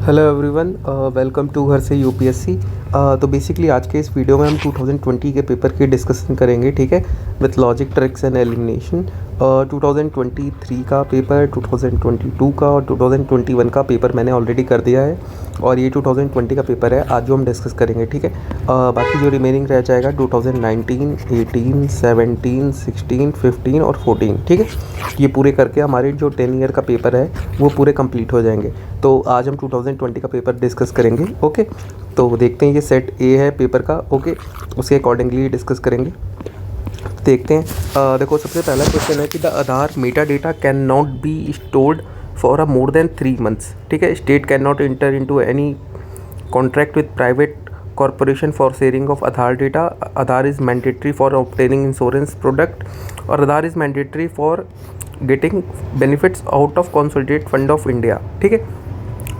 Hello everyone, welcome to घर से UPSC. तो बेसिकली आज के इस वीडियो में हम 2020 के पेपर की डिस्कशन करेंगे, ठीक है, with logic tricks and elimination. 2023 का पेपर, 2022 का और 2021 का पेपर मैंने ऑलरेडी कर दिया है और ये 2020 का पेपर है आज जो हम डिस्कस करेंगे, ठीक है। बाकी जो रिमेनिंग रह जाएगा 2019, 18, 17, 16, 15 और 14, ठीक है। ये पूरे करके हमारे जो 10 ईयर का पेपर है वो पूरे कंप्लीट हो जाएंगे। तो आज हम 2020 का पेपर डिस्कस करेंगे, ओके। तो देखते हैं, ये सेट ए है पेपर का, ओके, उसके अकॉर्डिंगली डिस्कस करेंगे। देखते हैं। देखो, सबसे पहला क्वेश्चन है कि the Aadhaar meta data can not be stored for a more than 3 months, ठीक है। State can not enter into any contract with private corporation for sharing of Aadhaar data. Aadhaar is mandatory for obtaining insurance product और Aadhaar is mandatory for getting benefits out of consolidated fund of India, ठीक है।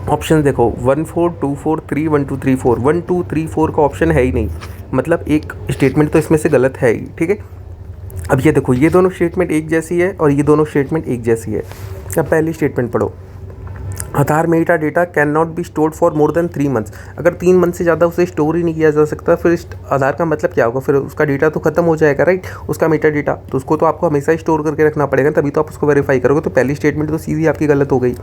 Option देखो 1 4 2 4 3 1 2 3 4 1 2 3 4 का option है ही नहीं, मतलब एक statement तो इसमें से गलत है ही, ठीक है। अब ये देखो, ये दोनों स्टेटमेंट एक जैसी है और ये दोनों स्टेटमेंट एक जैसी है। अब पहली स्टेटमेंट पढ़ो, Aadhaar meta data can not be stored for more than 3 months. अगर 3 मंथ से ज़्यादा उसे स्टोर ही नहीं किया जा सकता, फिर इस आधार का मतलब क्या होगा? फिर उसका डेटा तो खत्म हो जाएगा, राइट, उसका मेटा डेटा। तो उसको तो आपको हमेशा ही स्टोर करके रखना पड़ेगा, तभी तो आप उसको वेरीफाई करोगे। तो पहली स्टेटमेंट तो सीधी आपकी गलत हो गई,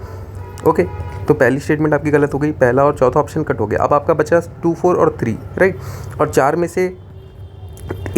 ओके। तो पहली स्टेटमेंट आपकी गलत हो गई, पहला और चौथा ऑप्शन कट हो गया। अब आपका बचा 2 4 और 3, राइट। और 4 में से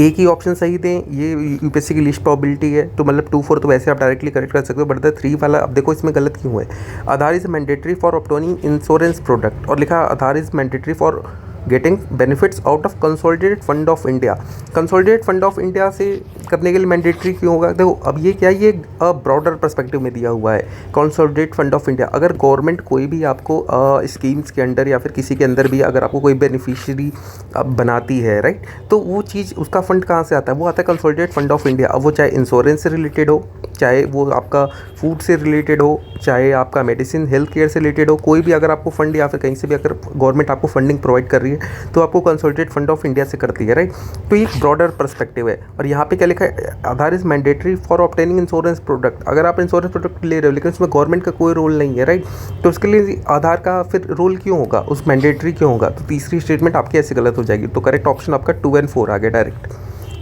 एक ही ऑप्शन सही दें, ये यूपीएससी की लिस्ट प्रोबेबिलिटी है, तो मतलब 2 4 तो वैसे आप डायरेक्टली करेक्ट कर सकते हो, बट 3 वाला अब देखो इसमें गलत क्यों है। Aadhaar is mandatory for obtaining insurance product और लिखा Aadhaar is mandatory for getting benefits out of consolidated fund of India. Consolidated fund of India से करने के लिए मैंडेटरी क्यों होगा? देखो, अब ये क्या, ये ब्रॉडर पर्सपेक्टिव में दिया हुआ है, कंसोलिडेटेड फंड ऑफ इंडिया। अगर गवर्नमेंट कोई भी आपको स्कीम्स के अंडर या फिर किसी के अंदर भी अगर आपको कोई बेनिफिशियरी बनाती है, राइट, तो वो चीज़, उसका फंड कहाँ से आता है? वो आता है कंसोलिडेटेड फंड ऑफ इंडिया। अब वो चाहे इंश्योरेंस से रिलेटेड हो, चाहे वो आपका फूड से रिलेटेड हो, चाहे आपका मेडिसिन हेल्थ केयर से रिलेटेड हो, कोई भी अगर आपको फंड या फिर कहीं से भी अगर गवर्नमेंट आपको फंडिंग प्रोवाइड कर रही है तो आपको कंसोलिडेटेड फंड ऑफ इंडिया से करती है, राइट। तो ये ब्रॉडर पर्सपेक्टिव है। और यहाँ पे क्या लिखा है? Aadhaar is mandatory for obtaining insurance product. अगर आप इंश्योरेंस प्रोडक्ट ले रहे हो लेकिन उसमें गवर्नमेंट का कोई रोल नहीं है, राइट, तो उसके लिए आधार का फिर रोल क्यों होगा, उस मैंडेटरी क्यों होगा? तो तीसरी स्टेटमेंट आपकी ऐसे गलत हो जाएगी। तो करेक्ट ऑप्शन आपका 2 और 4 आ गया डायरेक्ट।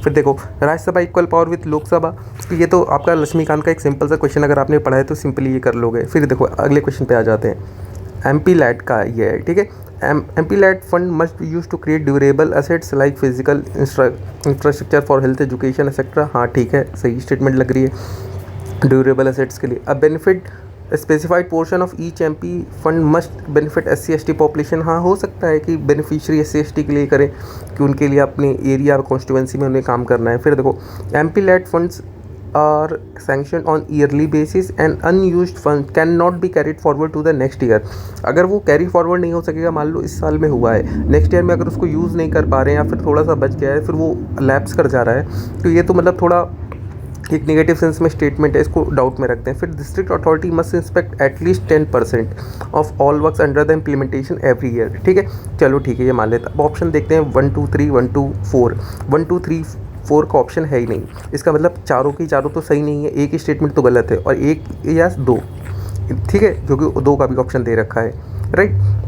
फिर देखो, Rajya Sabha equal power with Lok Sabha, तो ये तो आपका लक्ष्मीकांत का एक सिंपल सा क्वेश्चन, अगर आपने पढ़ा है तो सिंपली ये कर लोगे। फिर देखो अगले क्वेश्चन पे आ जाते हैं। एमपी लैट का ये है, ठीक है। MP LAD fund must be use to create durable assets like physical infrastructure for health education etcetera. हाँ, ठीक है, सही स्टेटमेंट लग रही है ड्यूरेबल एसेट्स के लिए। अब benefit specified portion of each MP fund must benefit SC ST population. हाँ, हो सकता है कि बेनिफिशियरी SC ST के लिए करें कि उनके लिए अपने एरिया और कॉन्स्टिट्यूंसी में उन्हें काम करना है। फिर देखो, MP LAD funds are sanction on yearly basis and unused fund can not be carried forward to the next year. अगर वो कैरी फॉरवर्ड नहीं हो सकेगा, मान लो इस साल में हुआ है, नेक्स्ट ईयर में अगर उसको यूज़ नहीं कर पा रहे हैं या फिर थोड़ा सा बच गया है, फिर वो लैप्स कर जा रहा है, तो ये तो मतलब थोड़ा एक नेगेटिव सेंस में स्टेटमेंट है, इसको डाउट में रखते हैं। फिर district authority must inspect at least 10% of all works under the implementation every year, ठीक है। चलो ठीक है, ये मान लेते हैं। अब ऑप्शन देखते हैं 1 2 3 1 2 4 1 2 3 4 का ऑप्शन है ही नहीं। इसका मतलब चारों की चारों तो सही नहीं है, एक ही स्टेटमेंट तो गलत है और एक या 2, ठीक है, जो कि 2 का भी ऑप्शन दे रखा है, राइट।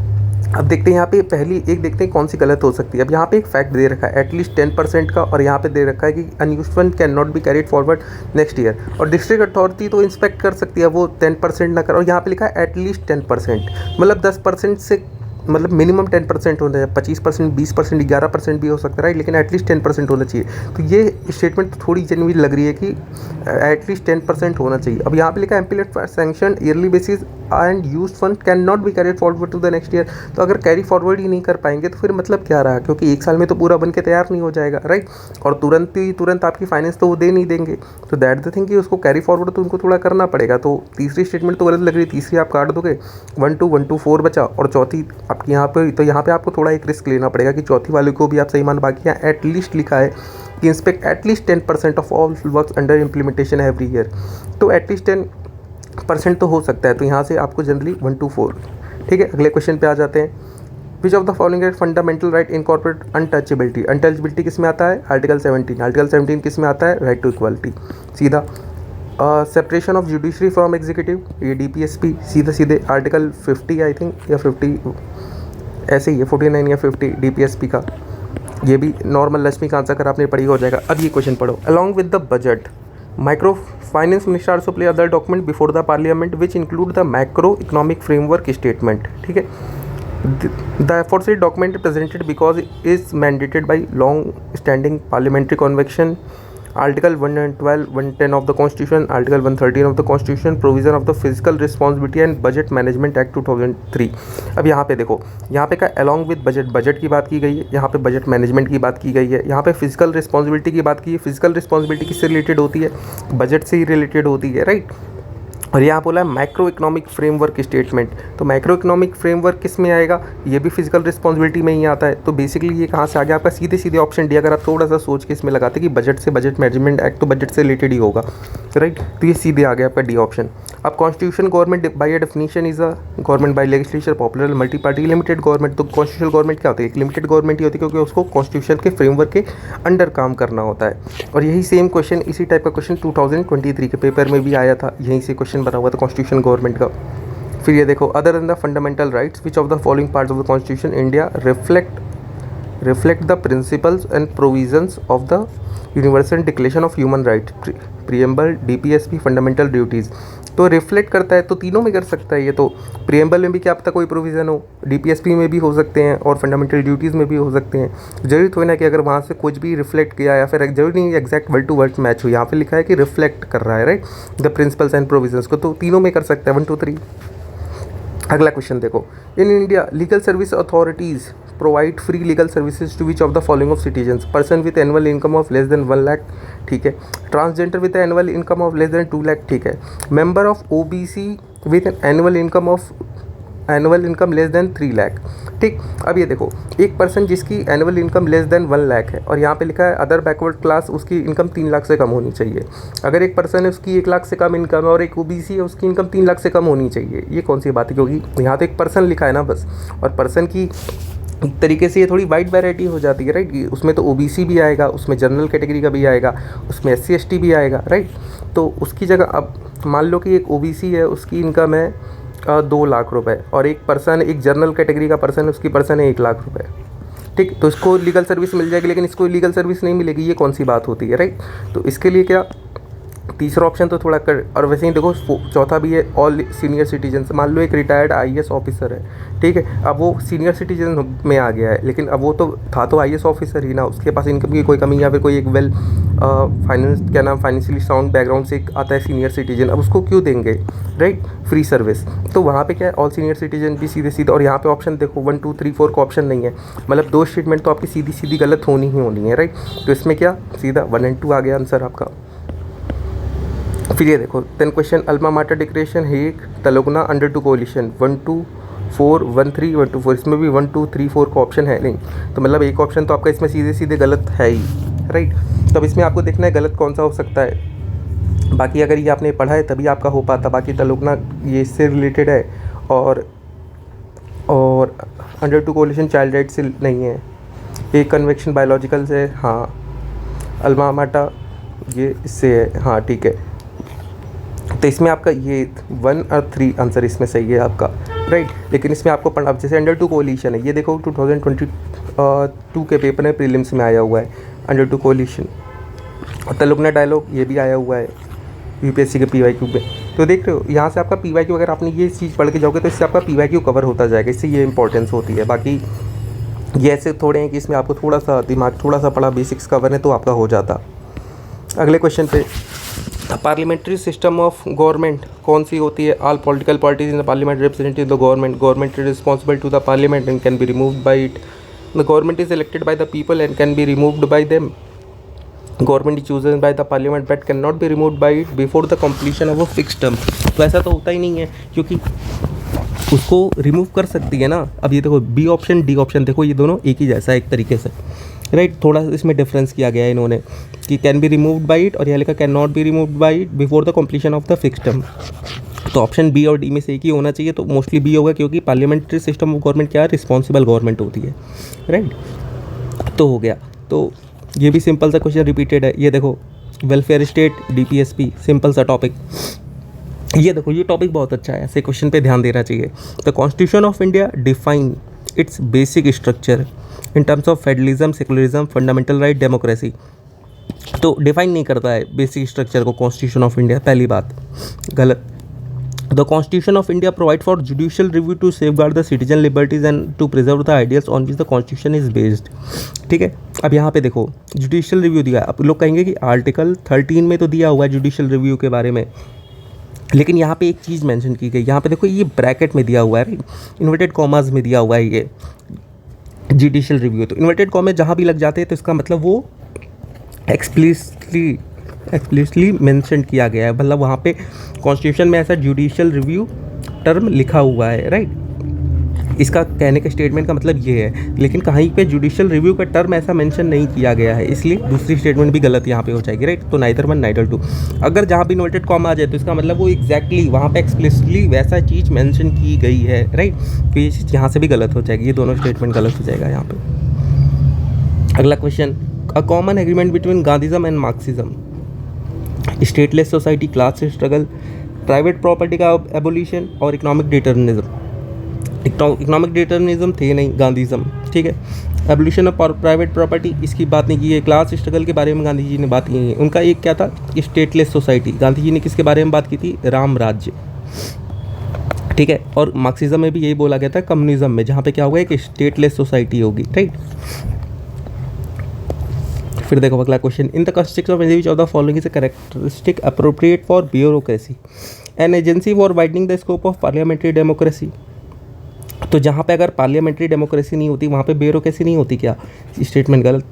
अब देखते हैं यहाँ पे पहली एक, देखते हैं कौन सी गलत हो सकती है। अब यहाँ पे एक फैक्ट दे रखा है एटलीस्ट 10% का, और यहाँ पे दे रखा है कि unused fund can not be carried forward next year. और डिस्ट्रिक्ट अथॉरिटी तो इंस्पेक्ट कर सकती है, वो 10% ना कर, और यहाँ पे लिखा है एटलीस्ट 10%, मतलब 10% से मतलब मिनिमम 10% होना चाहिए। 25%, 20%, 11% भी हो सकता है, राइट, लेकिन एटलीस्ट 10% होना चाहिए। तो ये स्टेटमेंट तो थोड़ी जेन्युइन लग रही है कि एटलीस्ट 10% होना चाहिए। अब यहाँ पे लिखा है MPLAD sanction yearly basis and use fund can not be carried forward to the next year. तो अगर कैरी फॉरवर्ड ही नहीं कर पाएंगे तो फिर मतलब क्या रहा, क्योंकि एक साल में तो पूरा बन के तैयार नहीं हो जाएगा, राइट, और तुरंत आपकी फाइनेंस तो वो दे नहीं देंगे। तो दैट द थिंग कि उसको कैरी फॉरवर्ड तो उनको थोड़ा करना पड़ेगा। तो तीसरी स्टेटमेंट तो गलत लग रही है, तीसरी आप काट दोगे। 1 2 1 2 4 बचा, और चौथी आपकी यहाँ पे, तो यहाँ पे आपको थोड़ा एक रिस्क लेना पड़ेगा कि चौथी वाले को भी आप सही मान। बाकी यहाँ एटलीस्ट लिखा है कि inspect at least 10% of all works under implementation every year, तो एटलीस्ट 10% तो हो सकता है। तो यहाँ से आपको जनरली 1 2 4, ठीक है। अगले क्वेश्चन पे आ जाते हैं। विच of the following right fundamental right incorporate untouchability. Untouchability किस में आता है? आर्टिकल 17। आर्टिकल 17 किस में आता है? Right to equality. सीधा separation of judiciary from executive, ये DPSP सीधे सीधे आर्टिकल 50 आई थिंक या 50 ऐसे ही है, 49 या 50 DPSP का। ये भी नॉर्मल लक्ष्मीकांत अगर आपने पढ़ी हो जाएगा। अब ये क्वेश्चन पढ़ो, along with the budget micro finance minister also play other document before the parliament which include the macro economic framework statement. ठीक है, the aforesaid document presented because is mandated by long standing parliamentary convention, Article 112, 110 of the Constitution, Article 113 of the Constitution, provision of the Fiscal Responsibility and Budget Management Act 2003। अब यहाँ पे देखो, यहाँ पे का along with budget, budget की बात की गई है, यहाँ पे बजट मैनेजमेंट की बात की गई है, यहाँ पे फिजिकल रिस्पॉन्सिबिलिटी की बात की है। फिजिकल रिस्पॉन्सिबिलिटी किससे रिलेटेड होती है? बजट से ही रिलेटेड होती है, राइट। और यहाँ बोला है मैक्रो इकोनॉमिक फ्रेमवर्क स्टेटमेंट, तो मैक्रो इकोनॉमिक फ्रेमवर्क किस में आएगा? ये भी फिजिकल रिस्पॉन्सिबिलिटी में ही आता है। तो बेसिकली ये कहाँ से आ गया आपका? सीधे सीधे ऑप्शन डी। अगर आप थोड़ा सा सोच के इसमें लगाते कि बजट से, बजट मैनेजमेंट एक्ट तो बजट से रिलेटेड ही होगा, राइट, तो ये सीधे आ गया आपका डी ऑप्शन। अब constitution government by definition is a government by legislature popular multi party limited government. तो कॉन्स्टिट्यूशनल गवर्नमेंट क्या होती है? एक लिमिटेड गवर्नमेंट ही होती है, क्योंकि उसको कॉन्स्टिट्यूशन के फ्रेमवर्क के अंडर काम करना होता है। और यही सेम क्वेश्चन, इसी टाइप का क्वेश्चन 2023 के पेपर में भी आया था, यहीं से क्वेश्चन बना हुआ था कॉन्स्टिट्यूशन गवर्नमेंट का। फिर ये देखो, other than the fundamental rights which of the following parts of the constitution India reflect the principles and provisions of the universal declaration of human rights, preamble, DPSP, fundamental duties. तो reflect करता है तो तीनों में कर सकता है ये। तो प्रियम्बल में भी क्या पता कोई प्रोविज़न हो, DPSP में भी हो सकते हैं और फंडामेंटल ड्यूटीज़ में भी हो सकते हैं। जरूरी थोड़ी ना कि अगर वहाँ से कुछ भी रिफ्लेक्ट किया या फिर जरूरी नहीं exact word to word match हो। यहाँ पे लिखा है कि रिफ्लेक्ट कर रहा है, right, the principles and provisions को, तो तीनों में कर सकता है। 1 2 3। अगला क्वेश्चन देखो, in India legal service authorities provide free legal services to which of the following of citizens? Person with annual income of less than 1 lakh, ठीक है। Transgender with annual income of less than 2 lakh, ठीक है। Member of OBC with annual income less than 3 lakh, ठीक। अब ये देखो, एक person जिसकी annual income less than 1 lakh है और यहाँ पे लिखा है अदर बैकवर्ड क्लास, उसकी इनकम 3 लाख से कम होनी चाहिए। अगर एक पर्सन है उसकी 1 लाख से कम इनकम है और एक OBC है उसकी इनकम 3 लाख से कम होनी चाहिए, ये कौन सी बात है? क्योंकि यहाँ तो एक पर्सन लिखा है ना बस, और पर्सन की एक तरीके से ये थोड़ी वाइड वैरायटी हो जाती है, राइट। उसमें तो OBC भी आएगा, उसमें जनरल कैटेगरी का भी आएगा, उसमें SC ST भी आएगा, राइट। तो उसकी जगह अब मान लो कि एक OBC है, उसकी इनकम है 2 लाख रुपए, और एक पर्सन, एक जनरल कैटेगरी का पर्सन है, उसकी पर्सन है 1 लाख रुपए, ठीक। तो इसको लीगल सर्विस मिल जाएगी, लेकिन इसको लीगल सर्विस नहीं मिलेगी, ये कौन सी बात होती है, राइट। तो इसके लिए क्या, तीसरा ऑप्शन तो थोड़ा कर। और वैसे ही देखो, चौथा भी है ऑल सीनियर सिटीजन। मान लो एक रिटायर्ड IAS ऑफिसर है, ठीक है, अब वो सीनियर सिटीजन में आ गया है, लेकिन अब वो तो था तो IAS ऑफिसर ही ना, उसके पास इनकम की कोई कमी या फिर कोई एक फाइनेंशियली साउंड बैकग्राउंड से आता है सीनियर सिटीजन, अब उसको क्यों देंगे, राइट, फ्री सर्विस। तो वहाँ पे क्या है, ऑल सीनियर सिटीजन भी सीधे सीधे। और यहाँ पे ऑप्शन देखो 1 2 3 4 का ऑप्शन नहीं है, मतलब 2 स्टेटमेंट तो आपकी सीधी सीधी गलत होनी ही होनी है, राइट। तो इसमें क्या सीधा 1 और 2 आ गया आंसर आपका। फिर ये देखो 10 question, alma mater declaration Hague Telangana under 2 coalition 1 2 4 1 3 1 2 4, इसमें भी 1 2 3 4 का ऑप्शन है नहीं, तो मतलब एक ऑप्शन तो आपका इसमें सीधे सीधे गलत है ही, राइट। तो अब इसमें आपको देखना है गलत कौन सा हो सकता है। बाकी अगर ये आपने पढ़ा है तभी आपका हो पाता, बाकी तेलंगाना ये इससे रिलेटेड है और अंडर 2 कोलिशन चाइल्ड राइट से नहीं है, एक कन्वेक्शन बायोलॉजिकल से, हाँ, अल्मा माटा ये इससे है, हाँ ठीक है। तो इसमें आपका ये 1 और 3 आंसर इसमें सही है आपका, राइट। लेकिन इसमें आपको पढ़ना, अब जैसे अंडर 2 कोलिशन है, ये देखो 2022 के पेपर में प्रीलिम्स में आया हुआ है अंडर 2 कोलिशन। और तेलंगाना डायलॉग ये भी आया हुआ है UPSC के PYQ में। तो देख रहे हो, यहाँ से आपका PYQ, अगर आपने ये चीज़ पढ़ के जाओगे तो इससे आपका PYQ कवर होता जाएगा, इससे ये इंपॉर्टेंस होती है। बाकी ये ऐसे थोड़े हैं कि इसमें आपको थोड़ा सा दिमाग थोड़ा सा पढ़ा, बेसिक्स कवर है तो आपका हो जाता। अगले क्वेश्चन पे, पार्लियामेंट्री सिस्टम ऑफ गवर्नमेंट कौन सी होती है? All political parties in the parliament represented the government is responsible to the parliament and can be removed by it. The government is elected by the people and can be removed by them. Government is chosen by the parliament but can not be removed by it before the completion of a fix term. तो ऐसा तो होता ही नहीं है, क्योंकि उसको remove कर सकती है ना। अब ये देखो B ऑप्शन D ऑप्शन, देखो ये दोनों एक ही जैसा है एक तरीके से, राइट। थोड़ा इसमें डिफरेंस किया गया है इन्होंने कि can be removed by it, और यहाँ लिखा can not be removed by it before the completion of the fix term. तो ऑप्शन B और D में से एक ही होना चाहिए, तो मोस्टली B होगा, क्योंकि पार्लियामेंट्री सिस्टम ऑफ गवर्नमेंट क्या है, रिस्पॉन्सिबल गवर्नमेंट होती है, राइट। तो हो गया। तो ये भी सिंपल सा क्वेश्चन रिपीटेड है, ये देखो वेलफेयर स्टेट, डीपीएसपी, सिंपल सा टॉपिक। ये देखो ये टॉपिक बहुत अच्छा है, ऐसे क्वेश्चन पे ध्यान देना चाहिए। The constitution of India define its basic structure in terms of federalism, secularism, fundamental right, democracy. तो डिफाइन नहीं करता है बेसिक स्ट्रक्चर को कॉन्स्टिट्यूशन ऑफ इंडिया, पहली बात गलत। The constitution of India provide for judicial review to safeguard the citizen liberties and to preserve the ideals on which the Constitution is based. ठीक है, अब यहाँ पे देखो जुडिशियल रिव्यू दिया है। अब लोग कहेंगे कि आर्टिकल 13 में तो दिया हुआ है जुडिशियल रिव्यू के बारे में, लेकिन यहाँ पे एक चीज़ मेंशन की गई। यहाँ पे देखो ये ब्रैकेट में दिया हुआ है, इन्वर्टेड कॉमास में दिया हुआ है ये जुडिशियल रिव्यू। तो इन्वर्टेड कॉमा जहाँ भी लग जाते हैं तो इसका मतलब वो एक्सप्लिसिटली मेंशन किया गया है, मतलब वहाँ पे कॉन्स्टिट्यूशन में ऐसा जुडिशियल रिव्यू टर्म लिखा हुआ है, राइट। इसका कहने के स्टेटमेंट का मतलब ये है, लेकिन कहीं पे जुडिशियल रिव्यू का टर्म ऐसा मेंशन नहीं किया गया है, इसलिए दूसरी स्टेटमेंट भी गलत यहाँ पे हो जाएगी, राइट। तो नाइदर 1 नाइदर 2। अगर जहाँ भी इन्वर्टेड कॉमा आ जाए तो इसका मतलब वो एग्जैक्टली वहाँ पे एक्सप्लिसिटली वैसा चीज़ मेंशन की गई है, राइट। तो ये चीज़ यहाँ से भी गलत हो जाएगी, ये दोनों स्टेटमेंट गलत हो जाएगा यहाँ पे। अगला question, a common agreement between Gandhism and Marxism, stateless society, class struggle, private property का एबोलिशन और इकोनॉमिक डिटर्मिनिज्म। इकोनॉमिक डिटर्मिनिज्म थे नहीं गांधीज्म, ठीक है। एबोलिशन ऑफ प्राइवेट प्रॉपर्टी इसकी बात नहीं की है। क्लास स्ट्रगल के बारे में गांधी जी ने बात की है। उनका एक क्या था, स्टेटलेस सोसाइटी। गांधी जी ने किसके बारे में बात की थी, राम राज्य, ठीक है। और मार्क्सिज्म में भी यही बोला गया था कम्युनिज्म में, जहाँ पे क्या होगा एक स्टेटलेस सोसाइटी होगी, राइट। फिर देखो अगला question, in the constitution of India which of the following is a characteristic appropriate for bureaucracy, an agency for widening the scope of parliamentary democracy. तो जहाँ पे अगर पार्लियामेंट्री डेमोक्रेसी नहीं होती वहाँ पे ब्यूरोक्रेसी नहीं होती क्या, स्टेटमेंट गलत।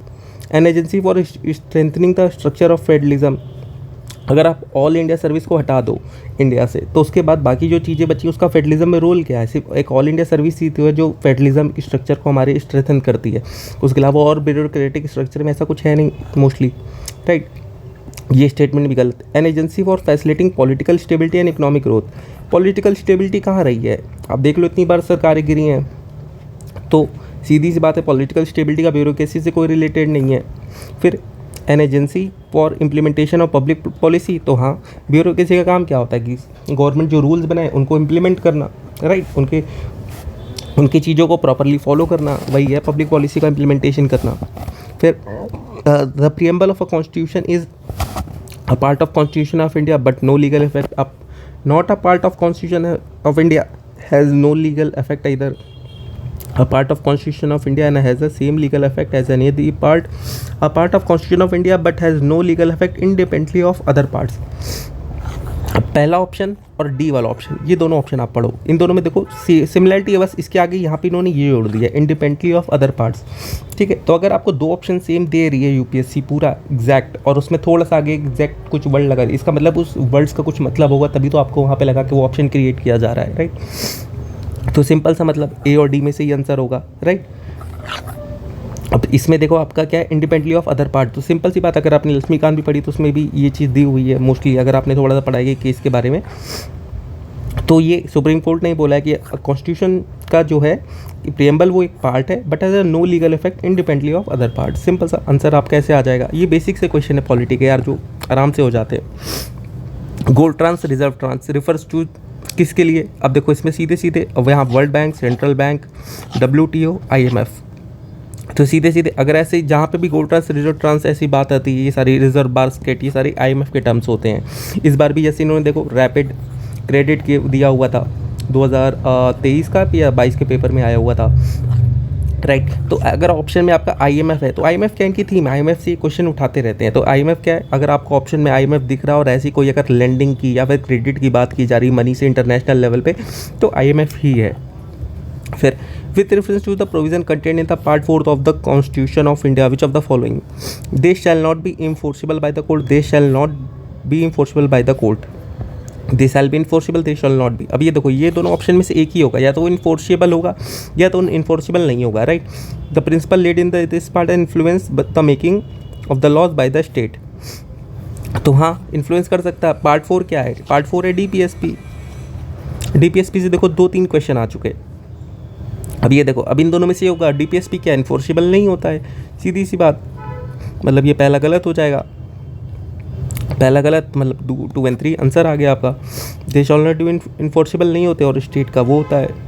An agency for strengthening the structure of federalism, अगर आप ऑल इंडिया सर्विस को हटा दो इंडिया से तो उसके बाद बाकी जो चीज़ें बची उसका फेडरलिज्म में रोल क्या है, सिर्फ एक ऑल इंडिया सर्विस ही है जो फेडरलिज्म स्ट्रक्चर को हमारे स्ट्रेंथन करती है, उसके अलावा और ब्यूरोक्रेटिक स्ट्रक्चर में ऐसा कुछ है नहीं मोस्टली, राइट। ये स्टेटमेंट भी गलत। An agency for facilitating political stability and economic growth, political stability कहाँ रही है, आप देख लो इतनी बार सरकारें गिरी हैं, तो सीधी सी बात है पॉलिटिकल स्टेबिलिटी का ब्यूरोक्रेसी से कोई रिलेटेड नहीं है। फिर an agency for implementation of public policy, तो हाँ ब्यूरोक्रेसी का काम क्या होता है कि गवर्नमेंट जो रूल्स बनाए उनको इम्प्लीमेंट करना, राइट, उनकी चीज़ों को प्रॉपरली फॉलो करना, वही है पब्लिक पॉलिसी का इम्प्लीमेंटेशन करना। फिर the preamble of a constitution is a part of constitution of India but no legal effect, अब not a part of constitution of India has no legal effect either. A part of Constitution of India and has the same legal effect as any other part. A part of Constitution of India but has no legal effect independently of other parts. अब पहला option और D वाला option, ये दोनों option आप पढ़ो, इन दोनों में देखो सिमिलरिटी है, बस इसके आगे यहाँ पे इन्होंने ये जोड़ दिया इंडिपेंडेंटली ऑफ अदर पार्ट्स, ठीक है। तो अगर आपको दो ऑप्शन सेम दे रही है यूपीएससी पूरा एग्जैक्ट और उसमें थोड़ा सा आगे एग्जैक्ट कुछ वर्ड लगा, इसका मतलब उस वर्ड्स का कुछ मतलब होगा, तभी तो आपको वहाँ पे लगा कि वो ऑप्शन क्रिएट किया जा रहा है, राइट। तो सिंपल सा मतलब ए और डी में से ही आंसर होगा, राइट। अब इसमें देखो आपका क्या है, इंडिपेंडेंटली ऑफ अदर पार्ट, तो सिंपल सी बात, अगर आपने लक्ष्मीकांत भी पढ़ी तो उसमें भी ये चीज़ दी हुई है मोस्टली, अगर आपने थोड़ा सा पढ़ा है केस के बारे में, तो ये सुप्रीम कोर्ट ने बोला है कि कॉन्स्टिट्यूशन का जो है प्रीएम्बल वो एक पार्ट है but as a no legal effect independently of other part. Simple सा आंसर आप कैसे आ जाएगा, ये बेसिक से क्वेश्चन है पॉलिटी के यार, जो आराम से हो जाते हैं। Gold tranche, reserve tranche refers to किसके लिए, अब देखो इसमें सीधे सीधे अब यहाँ World Bank, central bank, WTO, IMF, तो सीधे सीधे अगर ऐसे जहाँ पे भी गोल्ड ट्रांस, रिजर्व ट्रांस ऐसी बात आती है, ये सारी रिजर्व बास्केट, ये सारी IMF के टर्म्स होते हैं। इस बार भी जैसे इन्होंने देखो रैपिड क्रेडिट के दिया हुआ था 2023 का या 22 के पेपर में आया हुआ था, राइट। तो अगर ऑप्शन में आपका IMF है तो IMF क्या इनकी थीम, IMF से क्वेश्चन उठाते रहते हैं, तो IMF क्या है, अगर आपको ऑप्शन में IMF दिख रहा है और ऐसी कोई अगर लेंडिंग की या फिर क्रेडिट की बात की जा रही मनी से इंटरनेशनल लेवल पे, तो IMF ही है। फिर with reference to the provision content in the part 4 of the constitution of India which of the following, they shall not be enforceable by the court, they shall not be enforceable by the court, they shall be enforceable, they shall not be. अब ये देखो ये दोनों option में से एक ही होगा, या तो वो इन्फोर्सेबल होगा या तो इन्फोर्सेबल नहीं होगा, right. The principle laid in this part influence the making of the laws by the state, तो हाँ इन्फ्लुएंस कर सकता है। पार्ट 4 क्या है, पार्ट 4 है DPSP, DPSP से देखो 2-3 क्वेश्चन आ चुके। अब ये देखो अब इन दोनों में से होगा DPSP क्या इन्फोर्सेबल नहीं होता है, सीधी सी बात, मतलब ये पहला गलत हो जाएगा। पहला गलत, मतलब 2 and 3 आंसर आ गया आपका। दे शॉल नॉट बी इन्फोर्सेबल नहीं होते और स्टेट का वो होता है।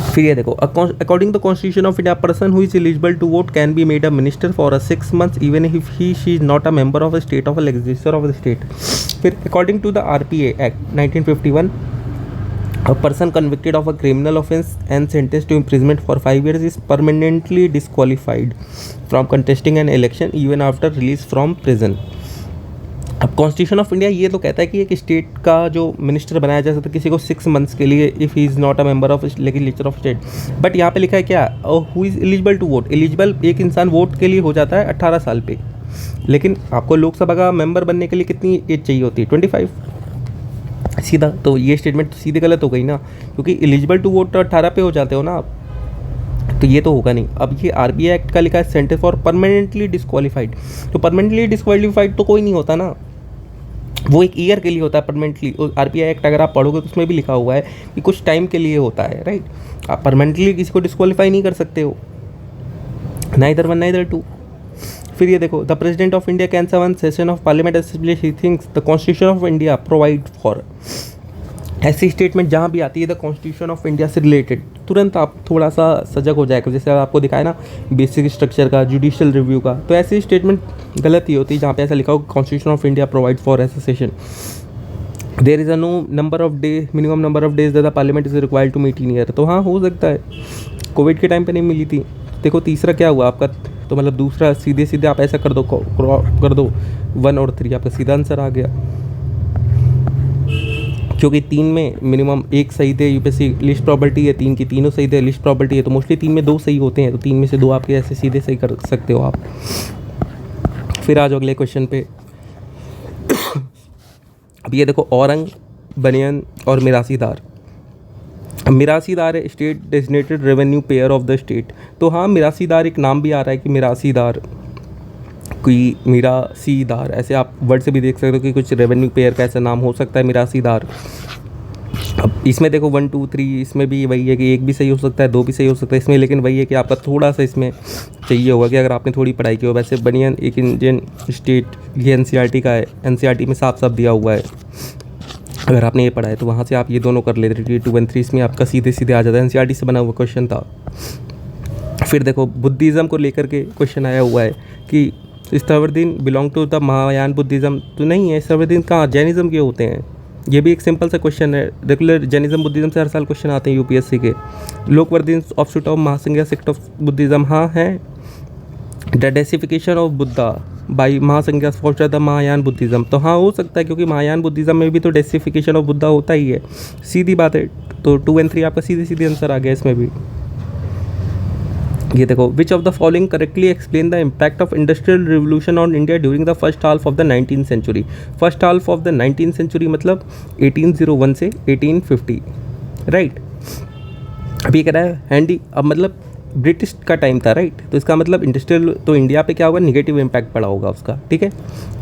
फिर ये देखो, according to constitution of India person who is eligible to vote can be made a minister for 6 months even if he she is not a member of a state of a legislature of the state. फिर according to the RPA act 1951, a person convicted of a criminal offence and sentenced to imprisonment for 5 years is permanently disqualified from contesting an election even after release from prison। अब constitution of India ये तो कहता है कि एक state का जो minister बनाया जा सकता है किसी को 6 months के लिए if he is not a member of legislature of state. But यहाँ पे लिखा है क्या, who is eligible to vote. Eligible एक इंसान वोट के लिए हो जाता है 18 साल पे, लेकिन आपको लोकसभा का मेंबर बनने के लिए कितनी एज चाहिए होती है, 25 सीधा। तो ये स्टेटमेंट तो सीधे गलत हो गई ना, क्योंकि एलिजिबल टू वोट 18 पे हो जाते हो ना आप, तो ये तो होगा नहीं। अब ये RBI एक्ट का लिखा है सेंटेंस फॉर परमानेंटली डिस्क्वालीफाइड, तो परमानेंटली डिस्क्वालीफाइड तो कोई नहीं होता ना, वो एक ईयर के लिए होता है परमानेंटली। RBI एक्ट अगर आप पढ़ोगे तो उसमें भी लिखा हुआ है कि कुछ टाइम के लिए होता है, राइट। आप परमानेंटली किसी को डिस्क्वालीफाई नहीं कर सकते हो, नाइदर 1 नाइदर 2। फिर ये देखो, the president of India can summon session of parliament assembly he thinks the constitution of India provide for. ऐसी स्टेटमेंट जहाँ भी आती है द कॉन्स्टिट्यूशन ऑफ इंडिया से रिलेटेड, तुरंत आप थोड़ा सा सजग हो जाएगा। जैसे आपको दिखाया ना बेसिक स्ट्रक्चर का, जुडिशियल रिव्यू का, तो ऐसी स्टेटमेंट गलत ही होती है जहाँ पे ऐसा लिखा हो constitution of India provide for ऐसा session. There is a no number of day, minimum number of days that the parliament is required to meet in year. तो हाँ, हो सकता है, कोविड के टाइम पे नहीं मिली थी। देखो तीसरा क्या हुआ आपका, तो मतलब दूसरा सीधे सीधे आप ऐसा कर दो 1 और 3, आपका सीधा आंसर आ गया। क्योंकि 3 में मिनिमम 1 सही थे, यूपीएससी लिस्ट प्रॉपर्टी है 3 की, तीनों सही थे, लिस्ट प्रॉपर्टी है तो मोस्टली 3 में 2 सही होते हैं, तो 3 में से 2 आपके ऐसे सीधे सही कर सकते हो आप। फिर आ जाओ अगले क्वेश्चन पे। अब ये देखो, औरंग, बनियन और मिरासीदार। मिरासीदार है state designated revenue pair of the state. तो हाँ, मिरासीदार एक नाम भी आ रहा है कि मिरासीदार, कोई मिरासीदार, ऐसे आप वर्ड से भी देख सकते हो कि कुछ रेवेन्यू पेयर का ऐसा नाम हो सकता है मिरासीदार। अब इसमें देखो 1 2 3, इसमें भी वही है कि 1 भी सही हो सकता है, 2 भी सही हो सकता है इसमें, लेकिन वही है कि आपका थोड़ा सा इसमें चाहिए होगा कि अगर आपने थोड़ी पढ़ाई की हो। वैसे बनियन एक इंडियन स्टेट, ये NCERT का है, NCERT में साफ साफ दिया हुआ है। अगर आपने ये पढ़ा है तो वहाँ से आप ये दोनों कर लेते थे। 2 and 3 इसमें आपका सीधे सीधे आ जाता है, NCERT से बना हुआ क्वेश्चन था। फिर देखो, बुद्धिज़्म को लेकर के क्वेश्चन आया हुआ है कि सरवरदीन belong to the Mahayana Buddhism. तो नहीं है, सरवरदीन कहाँ, जैनिज़्म के होते हैं। ये भी एक सिंपल सा क्वेश्चन है, रेगुलर जैनिज़्म बुद्धिज़्म से हर साल क्वेश्चन आते हैं यूपीएससी के। लोकवर्दीन offshoot of Mahasanghika sect of Buddhism, हाँ है। The deification of Buddha by Mahasanghika for the Mahayana Buddhism, तो हाँ हो सकता है, क्योंकि महायान बुद्धिज़्म में भी तो डेसिफिकेशन ऑफ बुद्धा होता ही है, सीधी बात है। तो 2 and 3 आपका सीधे सीधे आंसर आ गया इसमें भी। ये देखो, which of the following correctly explain the impact of industrial revolution on India during the first half of the 19th century. First half of the 19th century मतलब 1801 से 1850, राइट। अभी ये कह रहा है हैंडी, अब मतलब ब्रिटिश का टाइम था, राइट। तो इसका मतलब इंडस्ट्रियल, तो इंडिया पे क्या होगा, निगेटिव इम्पैक्ट पड़ा होगा उसका, ठीक है।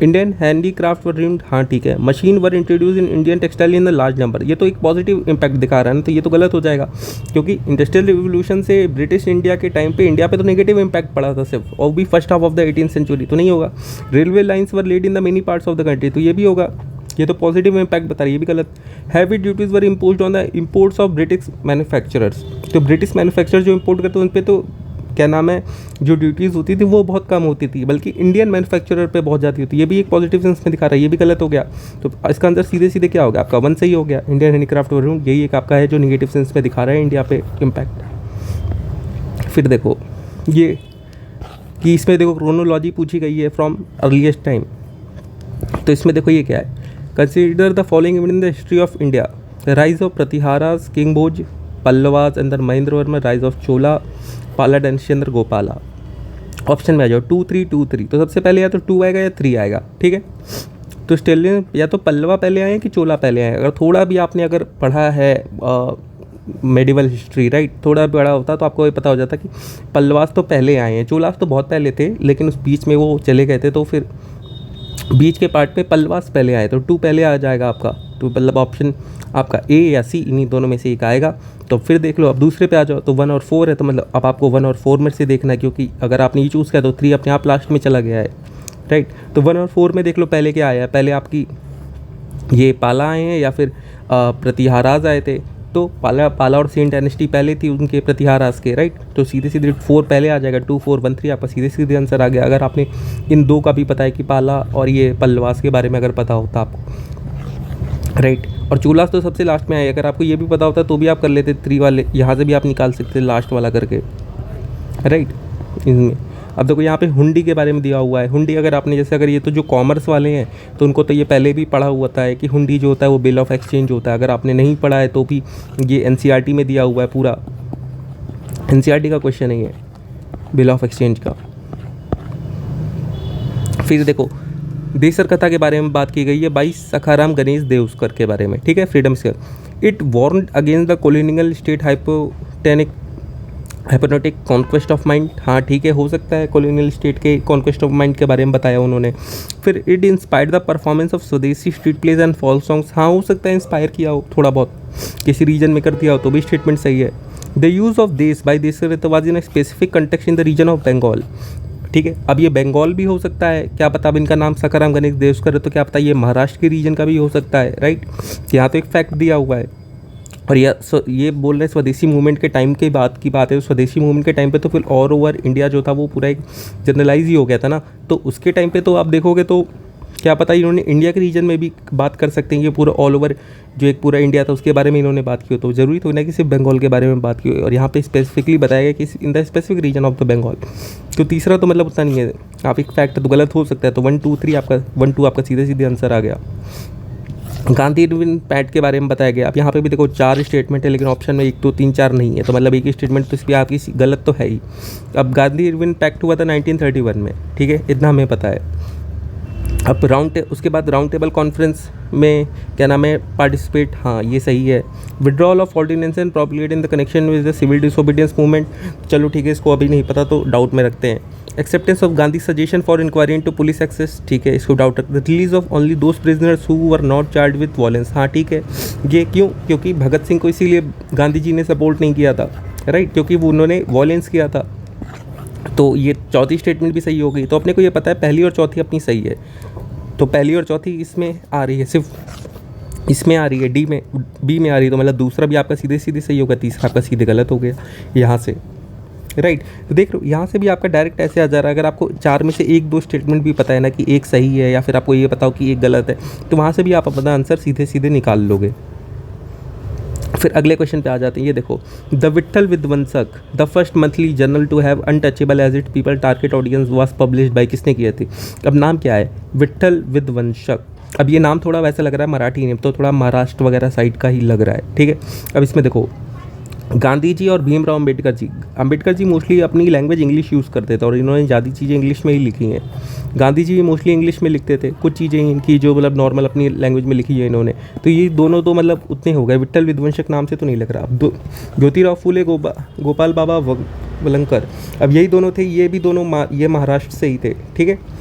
इंडियन हैंडीक्राफ्ट वर ड्रीम्ड, हाँ ठीक है। Machine were introduce in Indian textile in the large number, ये तो एक पॉजिटिव इम्पैक्ट दिखा रहा है ना, तो ये तो गलत हो जाएगा, क्योंकि इंडस्ट्रियल रिवोल्यूशन से ब्रिटिश इंडिया के टाइम पे इंडिया पे तो नेगेटिव इम्पैक्ट पड़ा था सिर्फ, और भी first half of the 18th century, तो नहीं होगा। Railway lines were laid in the many parts of the country, तो ये भी होगा, ये तो पॉजिटिव इम्पैक्ट बता रही है, ये भी गलत। Heavy duties were imposed on the imports of British manufacturers, तो ब्रिटिश मैन्युफैक्चरर जो इम्पोर्ट करते हैं उन पर तो क्या नाम है, जो ड्यूटीज़ होती थी वो बहुत कम होती थी, बल्कि इंडियन मैन्युफैक्चरर पे बहुत जाती होती है, ये भी एक पॉजिटिव सेंस में दिखा रहा है, ये भी गलत हो गया। तो इसका आंसर सीधे सीधे क्या हो गया आपका, 1 सही हो गया। इंडियन हैंडीक्राफ्ट वर ड्रीम्ड, यही एक आपका है जो निगेटिव सेंस में दिखा रहा है इंडिया पे इम्पैक्ट। फिर देखो ये कि इसमें देखो क्रोनोलॉजी पूछी गई है फ्रॉम अर्लीस्ट टाइम, तो इसमें देखो ये क्या है, consider the following event in the history of India. Rise of Pratiharas, king Bhoja, Pallavas under Mahendra Varman, rise of Chola, Palas and Chandra Gopala. Option में आ जाओ 2 3 2 3, तो सबसे पहले या तो 2 आएगा या 3 आएगा, ठीक है। तो स्टेलियन या तो पल्लवा पहले आए कि चोला पहले आए। अगर थोड़ा भी आपने अगर पढ़ा है मेडिवल हिस्ट्री, राइट, थोड़ा बड़ा होता तो आपको ये पता हो जाता कि पल्लवास तो पहले आए हैं, चोलास तो बहुत पहले थे, लेकिन उस बीच में वो चले गए थे, तो फिर बीच के पार्ट में पल्लवास पहले आए, तो 2 पहले आ जाएगा आपका। तो मतलब ऑप्शन आपका ए या सी, इन्हीं दोनों में से एक आएगा। तो फिर देख लो, अब दूसरे पे आ जाओ, तो 1 और 4 है, तो मतलब अब आपको 1 और 4 में से देखना है, क्योंकि अगर आपने ये चूज़ किया तो 3 अपने आप लास्ट में चला गया है, राइट। तो 1 और 4 में देख लो पहले क्या आया, पहले आपकी ये पाला आए हैं या फिर प्रतिहाराज आए थे। तो पाला और सेंट एनेस्टी पहले थी उनके प्रतिहाराज के, राइट। तो सीधे सीधे 4 पहले आ जाएगा, 2 4 1 3 आपका सीधे सीधे आंसर आ गया। अगर आपने इन दो का भी पता है कि पाला और ये पल्लवास के बारे में अगर पता होता आपको, राइट। और चोलास तो सबसे लास्ट में आए, अगर आपको ये भी पता होता तो भी आप कर लेते 3 वाले, यहाँ से भी आप निकाल सकते लास्ट वाला करके, राइट। इसमें अब देखो यहाँ पे हुंडी के बारे में दिया हुआ है। हुंडी अगर आपने जैसे अगर ये तो जो कॉमर्स वाले हैं तो उनको तो ये पहले भी पढ़ा हुआ था कि हुंडी जो होता है वो बिल ऑफ एक्सचेंज होता है। अगर आपने नहीं पढ़ा है तो भी ये एनसीईआरटी में दिया हुआ है, पूरा एनसीईआरटी का क्वेश्चन है ये बिल ऑफ एक्सचेंज का। फिर देखो देसर कथा के बारे में बात की गई है 22 सखाराम गणेश देवस्कर के बारे में, ठीक है। Freedom square, it warned against the colonial state hypothetic conquest of mind. हाँ ठीक है, हो सकता है कॉलोनियल स्टेट के कॉन्क्वेस्ट ऑफ माइंड के बारे में बताया उन्होंने। फिर it inspired the performance of swadeshi street plays and folk songs. हाँ हो सकता है इंस्पायर किया हो थोड़ा बहुत, किसी रीजन में कर दिया हो तो भी स्टेटमेंट सही है। The use of desh by देसर was in a specific context in the region of Bengal, ठीक है। अब ये बंगाल भी हो सकता है, क्या पता। अब इनका नाम सखाराम गणेश देवस्कर है तो क्या पता ये महाराष्ट्र के रीजन का भी हो सकता है, राइट। यहाँ तो एक फैक्ट दिया हुआ है। और ये बोल रहे हैं स्वदेशी मूवमेंट के टाइम की बात है। तो स्वदेशी मूवमेंट के टाइम पे तो फिर ऑल ओवर इंडिया जो था वो पूरा एक जनरलाइज ही हो गया था ना। तो उसके टाइम पे तो आप देखोगे तो क्या पता इन्होंने इंडिया के रीजन में भी बात कर सकते हैं कि पूरा ऑल ओवर जो एक पूरा इंडिया था उसके बारे में इन्होंने बात की हो। तो ज़रूरी तो ना कि सिर्फ बंगाल के बारे में बात की हो। और यहाँ पे स्पेसिफिकली बताया गया कि in the specific region of the Bengal. तो तीसरा तो मतलब उतना नहीं है, आप एक फैक्ट तो गलत हो सकता है। तो 1 2 3 आपका 1 2 आपका सीधे सीधे आंसर आ गया। गांधी इरविन पैक्ट के बारे में बताया गया। अब यहाँ पे भी देखो 4 स्टेटमेंट है लेकिन ऑप्शन में 1 2 3 4 नहीं है, तो मतलब एक ही स्टेटमेंट तो इस पर आपकी गलत तो है ही। अब गांधी इरविन पैक्ट हुआ था 1931 में, ठीक है, इतना हमें पता है। अब उसके बाद राउंड टेबल कॉन्फ्रेंस में क्या नाम है पार्टिसिपेट, हाँ ये सही है। Withdrawal of ordinance and propagate in the connection with the civil disobedience movement, चलो ठीक है, इसको अभी नहीं पता तो डाउट में रखते हैं। Acceptance of Gandhi suggestion for inquiry into police excess, ठीक है, इसको डाउट रखते हैं। Release of only those prisoners who were not charge with violence, हाँ ठीक है। ये क्यों? क्योंकि भगत सिंह को इसीलिए गांधी जी ने सपोर्ट नहीं किया था, राइट, क्योंकि वो उन्होंने वॉयलेंस किया था। तो ये चौथी स्टेटमेंट भी सही हो गई। तो अपने को ये पता है पहली और चौथी अपनी सही है। तो पहली और चौथी इसमें आ रही है, सिर्फ इसमें आ रही है, बी में आ रही है। तो मतलब दूसरा भी आपका सीधे सीधे सही होगा, तीसरा आपका सीधे गलत हो गया यहाँ से, राइट। तो देख लो यहाँ से भी आपका डायरेक्ट ऐसे आ जा रहा है। अगर आपको 4 में से 1 2 स्टेटमेंट भी पता है ना कि एक सही है या फिर आपको ये बताओ कि एक गलत है, तो वहाँ से भी आप अपना आंसर सीधे सीधे निकाल लोगे। फिर अगले क्वेश्चन पे आ जाते हैं। ये देखो, the Vitthal Vidhwansak the first monthly journal to have untouchable as it people target audience was published by, किसने किया थी? अब नाम क्या है? विट्ठल विध्वंसक। अब ये नाम थोड़ा वैसा लग रहा है मराठी नेम, तो थोड़ा महाराष्ट्र वगैरह साइड का ही लग रहा है, ठीक है। अब इसमें देखो गांधी जी और भीमराव अम्बेडकर जी मोस्टली अपनी लैंग्वेज इंग्लिश यूज़ करते थे और इन्होंने ज़्यादा चीज़ें इंग्लिश में ही लिखी हैं। गांधी जी मोस्टली इंग्लिश में लिखते थे, कुछ चीज़ें इनकी जो मतलब नॉर्मल अपनी लैंग्वेज में लिखी है इन्होंने। तो ये दोनों तो मतलब उतने हो गए। विट्ठल विध्वंसक नाम से तो नहीं लग रहा। अब ज्योतिराव फूले गोपाल बाबा वलंकर, अब यही दोनों थे, ये भी दोनों ये महाराष्ट्र से ही थे, ठीक है।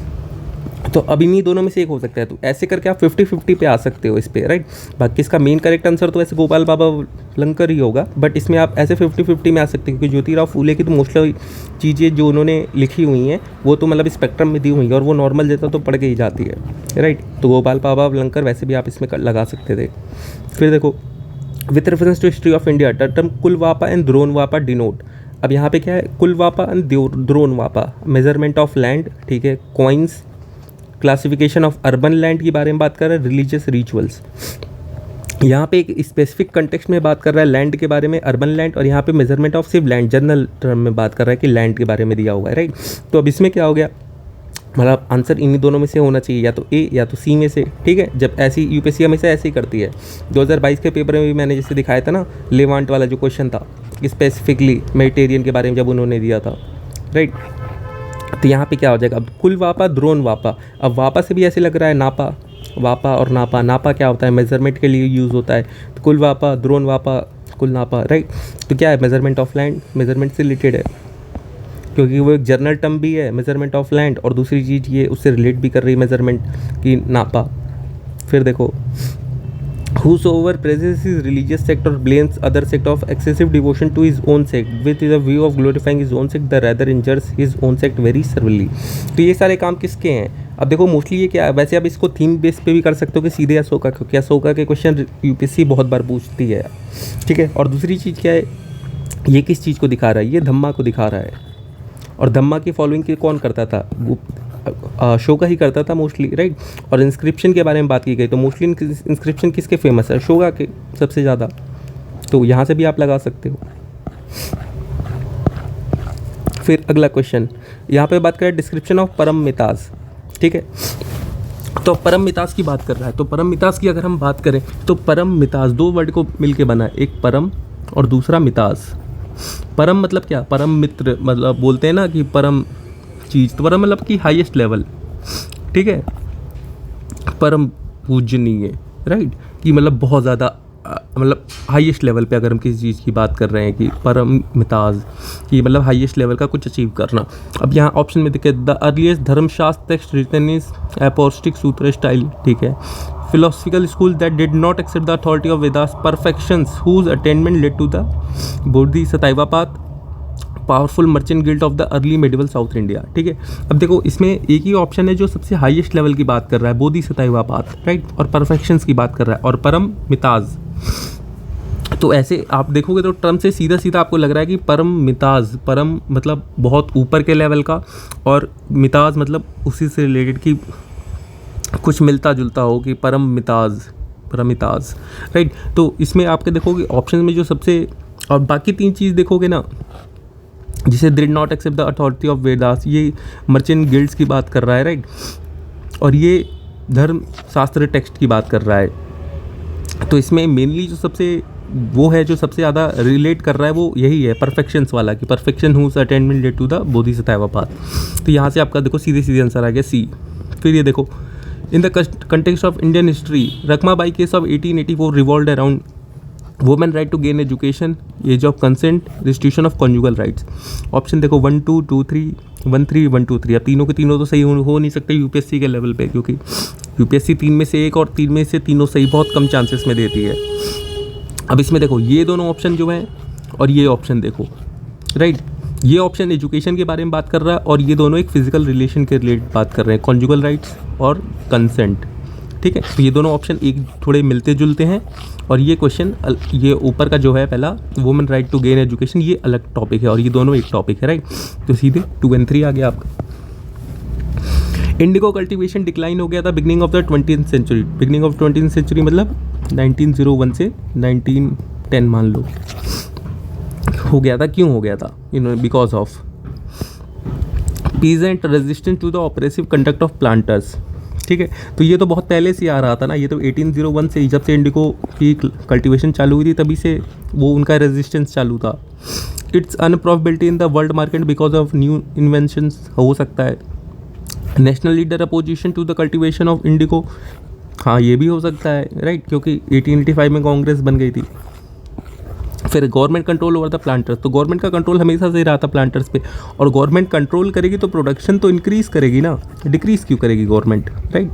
तो अब इन्हीं दोनों में से एक हो सकता है। तो ऐसे करके आप 50-50 पे आ सकते हो इस पे, राइट। बाकी इसका मेन करेक्ट आंसर तो ऐसे गोपाल बाबा वलंकर ही होगा, बट इसमें आप ऐसे 50-50 में आ सकते हैं क्योंकि ज्योतिराव फूले की तो मोस्टली चीज़ें जो उन्होंने लिखी हुई हैं वो तो मतलब स्पेक्ट्रम में दी हुई है और वो नॉर्मल जैसा तो पढ़ के ही जाती है, राइट। तो गोपाल बाबा वलंकर वैसे भी आप इसमें लगा सकते थे। फिर देखो, with reference to history of India the term kulyavapa and dronavapa denote. अब यहाँ पे क्या है? Kulyavapa and dronavapa, measurement of land, ठीक है, coins, classification of urban land की बारे में बात कर रहा है, रिलीजियस रिचुअल्स। यहाँ पे एक स्पेसिफिक कंटेक्स्ट में बात कर रहा है लैंड के बारे में, अर्बन लैंड, और यहाँ पे मेजरमेंट ऑफ सिर्फ लैंड, जनरल टर्म में बात कर रहा है कि लैंड के बारे में दिया हुआ है, राइट। तो अब इसमें क्या हो गया? मतलब आंसर इन्हीं दोनों में से होना चाहिए, या तो ए या तो सी में से, ठीक है। जब ऐसी यूपीएससी हमेशा ऐसे ही करती है। 2022 के पेपर में भी मैंने जैसे दिखाया था ना, लेवांट वाला जो क्वेश्चन था स्पेसिफिकली मेडिटेरियन के बारे में जब उन्होंने दिया था, राइट। तो यहाँ पे क्या हो जाएगा? अब कुल वापा द्रोण वापा। अब वापा से भी ऐसे लग रहा है नापा, वापा और नापा। नापा क्या होता है? मेजरमेंट के लिए यूज़ होता है। तो कुल वापा द्रोण वापा कुल नापा, राइट। तो क्या है? मेजरमेंट ऑफ लैंड, मेजरमेंट से रिलेटेड है क्योंकि वो एक जर्नल टर्म भी है मेजरमेंट ऑफ लैंड, और दूसरी चीज़ ये उससे रिलेट भी कर रही है मेजरमेंट की, नापा। फिर देखो Whosoever praises his religious sect or blames other sect of excessive devotion to his own sect with the view of glorifying his own sect, the rather injures his own sect very severely. तो ये सारे काम किसके हैं? अब देखो mostly ये क्या है, वैसे आप इसको थीम बेस पे भी कर सकते हो कि सीधे अशोका, क्योंकि अशोका के क्वेश्चन यूपीएससी बहुत बार पूछती है, ठीक है। और दूसरी चीज़ क्या है, ये किस चीज़ को दिखा रहा है, ये धम्मा को दिखा रहा है। और धम्मा की फॉलोइंग की कौन करता था, वो अशोका ही करता था मोस्टली, राइट। और इंस्क्रिप्शन के बारे में बात की गई तो मोस्टली इंस्क्रिप्शन किसके फेमस है, अशोका के सबसे ज़्यादा। तो यहाँ से भी आप लगा सकते हो। फिर अगला क्वेश्चन, यहाँ पे बात करें डिस्क्रिप्शन ऑफ परम मिताज, ठीक है। तो परम मिताज की बात कर रहा है, तो परम मिताज की अगर हम बात करें तो परम मिताज दो वर्ड को मिलके बना है, एक परम और दूसरा मिताज। परम मतलब क्या, परम मित्र, मतलब बोलते हैं ना कि परम चीज़, तो परम मतलब कि हाईएस्ट लेवल, ठीक है। परम पूजनीय, राइट, कि मतलब बहुत ज़्यादा मतलब हाईएस्ट लेवल पे अगर हम किसी चीज़ की बात कर रहे हैं कि परम मिताज, कि मतलब हाईएस्ट लेवल का कुछ अचीव करना। अब यहाँ ऑप्शन में देखिए, द अर्लीस्ट धर्मशास्त्र टेक्स्ट रिटन इज एपोस्टिक सूत्र स्टाइल, ठीक है। philosophical school that did not accept the authority of Vedas perfections whose attainment led to the Bodhisattva path, powerful merchant guild of the early medieval south India, ठीक है। अब देखो इसमें एक ही option है जो सबसे हाईएस्ट लेवल की बात कर रहा है, बोधिसत्व पाथ, राइट, और परफेक्शंस की बात कर रहा है, और परम मिताज। तो ऐसे आप देखोगे तो टर्म से सीधा सीधा आपको लग रहा है कि परम मिताज, परम मतलब बहुत ऊपर के लेवल का, और मिताज मतलब उसी से रिलेटेड की कुछ मिलता जुलता हो कि परम मिताज, परमिताज, राइट। तो इसमें आपके देखोगे ऑप्शन में जो सबसे, और बाकी तीन चीज़ देखोगे ना, जिसे did not accept the authority of Vedas, ये मर्चेंट गिल्ड्स की बात कर रहा है, राइट, और ये धर्म शास्त्र टेक्स्ट की बात कर रहा है। तो इसमें मेनली जो सबसे वो है, जो सबसे ज़्यादा रिलेट कर रहा है वो यही है, परफेक्शंस वाला, कि perfection whose attainment led to the Bodhisattva path. तो यहाँ से आपका देखो सीधे सीधे आंसर आ गया सी। फिर ये देखो, in the context of Indian history Rukhmabai case of 1884 revolved around women right to gain education, age of consent, restriction of conjugal rights. Option देखो 1 2 2 3 1 3 1 2 3। अब तीनों के तीनों तो सही हो नहीं सकते यूपीएससी के लेवल पे, क्योंकि यूपीएससी 3 में से 1 और 3 में से तीनों सही बहुत कम चांसेस में देती है। अब इसमें देखो ये दोनों ऑप्शन जो हैं, और ये ऑप्शन देखो, राइट, ये ऑप्शन एजुकेशन के बारे में बात कर रहा है, और ये दोनों एक फिजिकल रिलेशन के रिलेटेड बात कर रहे हैं, कॉन्जुगल राइट्स और कंसेंट, ठीक है। तो ये दोनों ऑप्शन एक थोड़े मिलते जुलते हैं, और ये क्वेश्चन, ये ऊपर का जो है पहला women right to gain education, ये अलग टॉपिक है, और ये दोनों एक टॉपिक है, राइट। तो सीधे 2 और 3 आ गया आपका। इंडिगो कल्टीवेशन डिक्लाइन हो गया था beginning of the 20th century, beginning of 20th century मतलब 1901 से 1910 मान लो हो गया था। क्यों हो गया था, because of peasant resistance to the oppressive conduct of planters, ठीक है। तो ये तो बहुत पहले से आ रहा था ना, ये तो 1801 से, जब से इंडिगो की कल्टीवेशन चालू हुई थी तभी से वो उनका रेजिस्टेंस चालू था। Its unprofitability in the world market because of new inventions हो सकता है। National leader opposition to the cultivation of indigo, हाँ ये भी हो सकता है, राइट, क्योंकि 1885 में कांग्रेस बन गई थी। फिर government control over the planters, तो गवर्नमेंट का कंट्रोल हमेशा से रहा था प्लांटर्स पे, और गवर्नमेंट कंट्रोल करेगी तो प्रोडक्शन तो इंक्रीज़ करेगी ना, डिक्रीज़ क्यों करेगी गवर्नमेंट, राइट।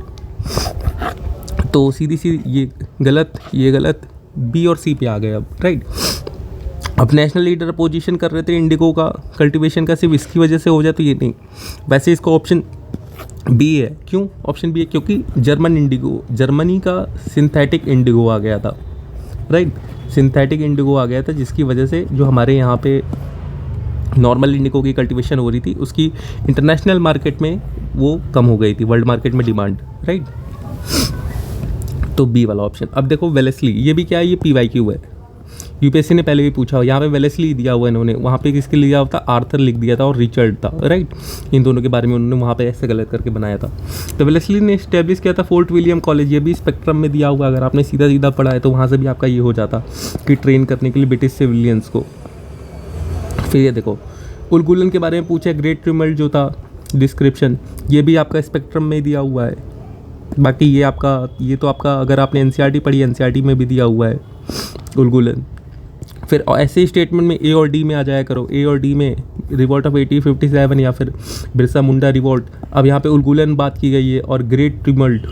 तो सीधी सी ये गलत, बी और सी पे आ गए अब, राइट। अब नेशनल लीडर अपोजिशन कर रहे थे इंडिगो का कल्टीवेशन का, सिर्फ इसकी वजह से हो जाए तो ये नहीं। वैसे इसका ऑप्शन बी है। क्यों ऑप्शन बी है, क्योंकि जर्मनी का सिंथेटिक इंडिगो आ गया था, राइट, सिंथेटिक इंडिगो आ गया था, जिसकी वजह से जो हमारे यहाँ पे नॉर्मल इंडिगो की कल्टीवेशन हो रही थी उसकी इंटरनेशनल मार्केट में वो कम हो गई थी, वर्ल्ड मार्केट में डिमांड, राइट। तो बी वाला ऑप्शन। अब देखो वेलेस्ली, ये भी क्या है, ये PYQ है, यूपीएससी ने पहले भी पूछा, यहाँ पे वेलेस्ली दिया हुआ इन्होंने, वहाँ पे किसके लिए दिया हुआ था, आर्थर लिख दिया था और रिचर्ड था, राइट। इन दोनों के बारे में उन्होंने वहाँ पे ऐसे गलत करके बनाया था। तो वेलेस्ली ने इस्टेब्लिश किया था फोर्ट विलियम कॉलेज, ये भी स्पेक्ट्रम में दिया हुआ, अगर आपने सीधा सीधा पढ़ा है तो वहाँ से भी आपका ये हो जाता कि ट्रेन करने के लिए ब्रिटिश सिविलियंस को। फिर ये देखो उलगुलन के बारे में पूछा, ग्रेट ट्रिमल्ट जो था डिस्क्रिप्शन, ये भी आपका स्पेक्ट्रम में दिया हुआ है। बाकी ये तो आपका अगर आपने NCERT पढ़ी, NCERT में भी दिया हुआ है उलगुलन। फिर ऐसे स्टेटमेंट में A और D में आ जाया करो, A और D में रिवॉल्ट ऑफ 1857 या फिर बिरसा मुंडा रिवॉल्ट। अब यहाँ पे उलगुलन बात की गई है और ग्रेट ट्रिमल्ट,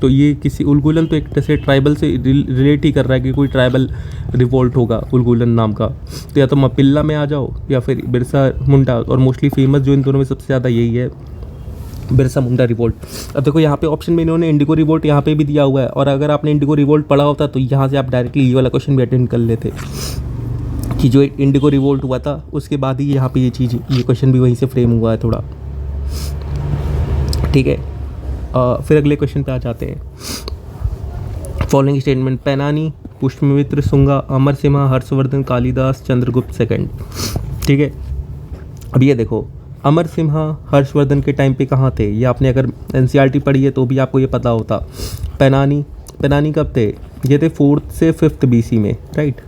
तो ये किसी उलगुलन तो एक तरह से ट्राइबल से रिलेट ही कर रहा है कि कोई ट्राइबल रिवोल्ट होगा उलगुलन नाम का। तो या तो मपिल्ला में आ जाओ या फिर बिरसा मुंडा, और मोस्टली फेमस जो इन दोनों में सबसे ज़्यादा यही है, बिरसा मुंडा रिवोल्ट। अब देखो यहाँ पे ऑप्शन में इन्होंने इंडिगो रिवोल्ट यहाँ पे भी दिया हुआ है, और अगर आपने इंडिगो रिवोल्ट पढ़ा होता तो यहाँ से आप डायरेक्टली ये वाला क्वेश्चन भी अटेंड कर लेते कि जो इंडिगो रिवोल्ट हुआ था उसके बाद ही यहाँ पे ये क्वेश्चन भी वहीं से फ्रेम हुआ है थोड़ा, ठीक है। फिर अगले क्वेश्चन पे आ जाते हैं। फॉलोइंग स्टेटमेंट, पैनानी, पुष्पमित्र शुंगा, अमर सिम्हा, हर्षवर्धन, कालिदास, चंद्रगुप्त सेकंड, ठीक है। अब ये देखो अमर सिम्हा हर्षवर्धन के टाइम पे कहाँ थे, ये आपने अगर एनसीईआरटी पढ़ी है तो भी आपको ये पता होता। पैनानी कब थे, ये थे 4th से 5th BC में, right.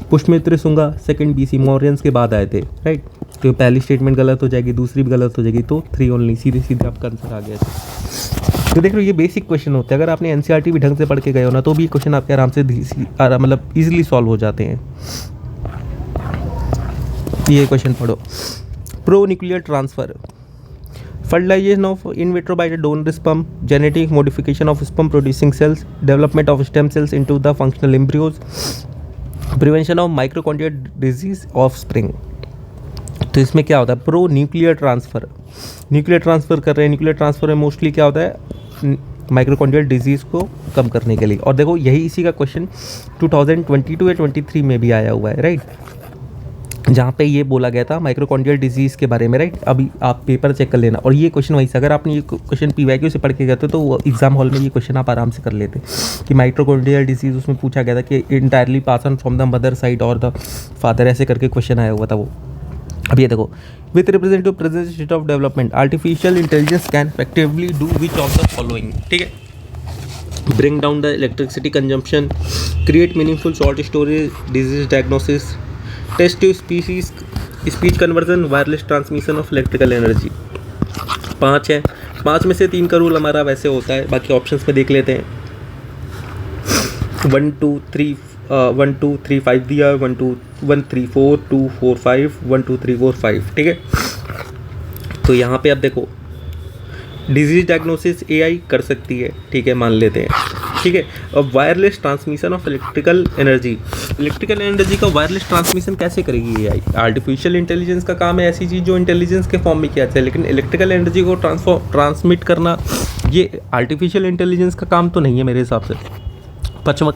Pushyamitra Shunga 2nd BC, Mauryans के बाद आए थे, राइट। तो पहली स्टेटमेंट गलत हो जाएगी, दूसरी भी गलत हो जाएगी, तो 3 ओनली, सीधे सीधे आपका आंसर आ गया था। तो देख लो ये बेसिक क्वेश्चन होते हैं, अगर आपने एनसीईआरटी भी ढंग से पढ़ के गए हो ना तो भी क्वेश्चन आपके आराम से मतलब ईजिली सॉल्व हो जाते हैं। ये क्वेश्चन पढ़ो, pro nuclear transfer, fertilization of in vitro by the donor sperm, genetic modification of sperm producing cells, development of stem cells into the functional embryos, prevention of mitochondrial disease of spring। तो इसमें क्या होता है, pro nuclear transfer, nuclear transfer कर रहे हैं। Nuclear transfer में mostly क्या होता है, माइक्रोकॉन्ड्रियल डिजीज़ को कम करने के लिए। और देखो यही इसी का क्वेश्चन 2022 या 23 में भी आया हुआ है, राइट, जहाँ पे ये बोला गया था माइक्रोकॉन्ड्रियल डिजीज़ के बारे में, राइट। अभी आप पेपर चेक कर लेना, और ये क्वेश्चन वहीं से अगर आपने ये क्वेश्चन PYQ से पढ़ के गए थे तो एग्जाम हॉल में ये क्वेश्चन आप आराम से कर लेते कि माइक्रोकॉन्ड्रियल डिजीज़ उसमें पूछा गया था कि entirely pass on from the mother side और द फादर, ऐसे करके क्वेश्चन आया हुआ था वो। अब ये देखो, with representative present state of development artificial intelligence can effectively do which of the following, ठीक है। Bring down the electricity consumption, create meaningful short storage, disease diagnosis, text to speech conversion, wireless transmission of electrical energy. 5 है, 5 में से 3 का rule हमारा वैसे होता है, बाकी ऑप्शंस में देख लेते हैं। 1 2 3 5 दिया, 1 2 1 3 4 2 4 5 1 2 3 4 5, ठीक है। तो यहाँ पे अब देखो डिजीज डायग्नोसिस AI कर सकती है, ठीक है, मान लेते हैं, ठीक है। अब wireless transmission of electrical energy का वायरलेस ट्रांसमिशन कैसे करेगी AI? आर्टिफिशियल इंटेलिजेंस का काम है ऐसी चीज़ जो इंटेलिजेंस के फॉर्म में किया जाए, लेकिन इलेक्ट्रिकल एनर्जी को ट्रांसमिट करना ये आर्टिफिशियल इंटेलिजेंस का काम तो नहीं है मेरे हिसाब से। पचवा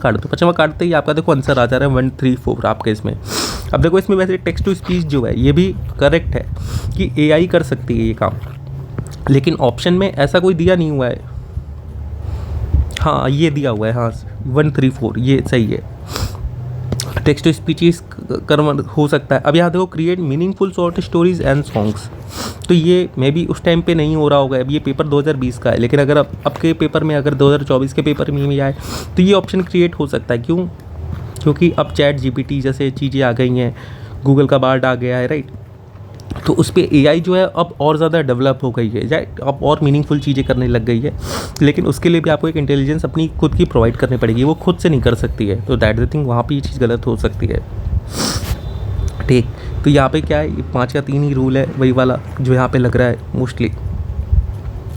काटते ही आपका देखो आंसर आ जा रहा है 1 3 4 आपके इसमें। अब देखो इसमें वैसे टेक्स्ट टू स्पीच जो है ये भी करेक्ट है कि AI कर सकती है ये काम, लेकिन ऑप्शन में ऐसा कोई दिया नहीं हुआ है। हाँ ये दिया हुआ है, हाँ 1 3 4 ये सही है, टेक्स्ट टू स्पीचेस हो सकता है। अब यहाँ देखो create meaningful short stories and songs, तो ये मे बी उस टाइम पे नहीं हो रहा होगा, अब ये पेपर 2020 का है, लेकिन अगर अब के पेपर में अगर 2024 के पेपर में भी आए तो ये ऑप्शन क्रिएट हो सकता है। क्यों? क्योंकि अब चैट GPT जैसे चीज़ें आ गई हैं, गूगल का बार्ड आ गया है, राइट। तो उस पर AI जो है अब और ज़्यादा डेवलप हो गई है, राइट, अब और मीनिंगफुल चीज़ें करने लग गई है, लेकिन उसके लिए भी आपको एक इंटेलिजेंस अपनी खुद की प्रोवाइड करनी पड़ेगी, वो खुद से नहीं कर सकती है। तो दैट द थिंग, वहाँ पे ये चीज़ गलत हो सकती है, ठीक। तो यहाँ पे क्या है, 5 या 3 ही रूल है वही वाला जो यहाँ पे लग रहा है मोस्टली।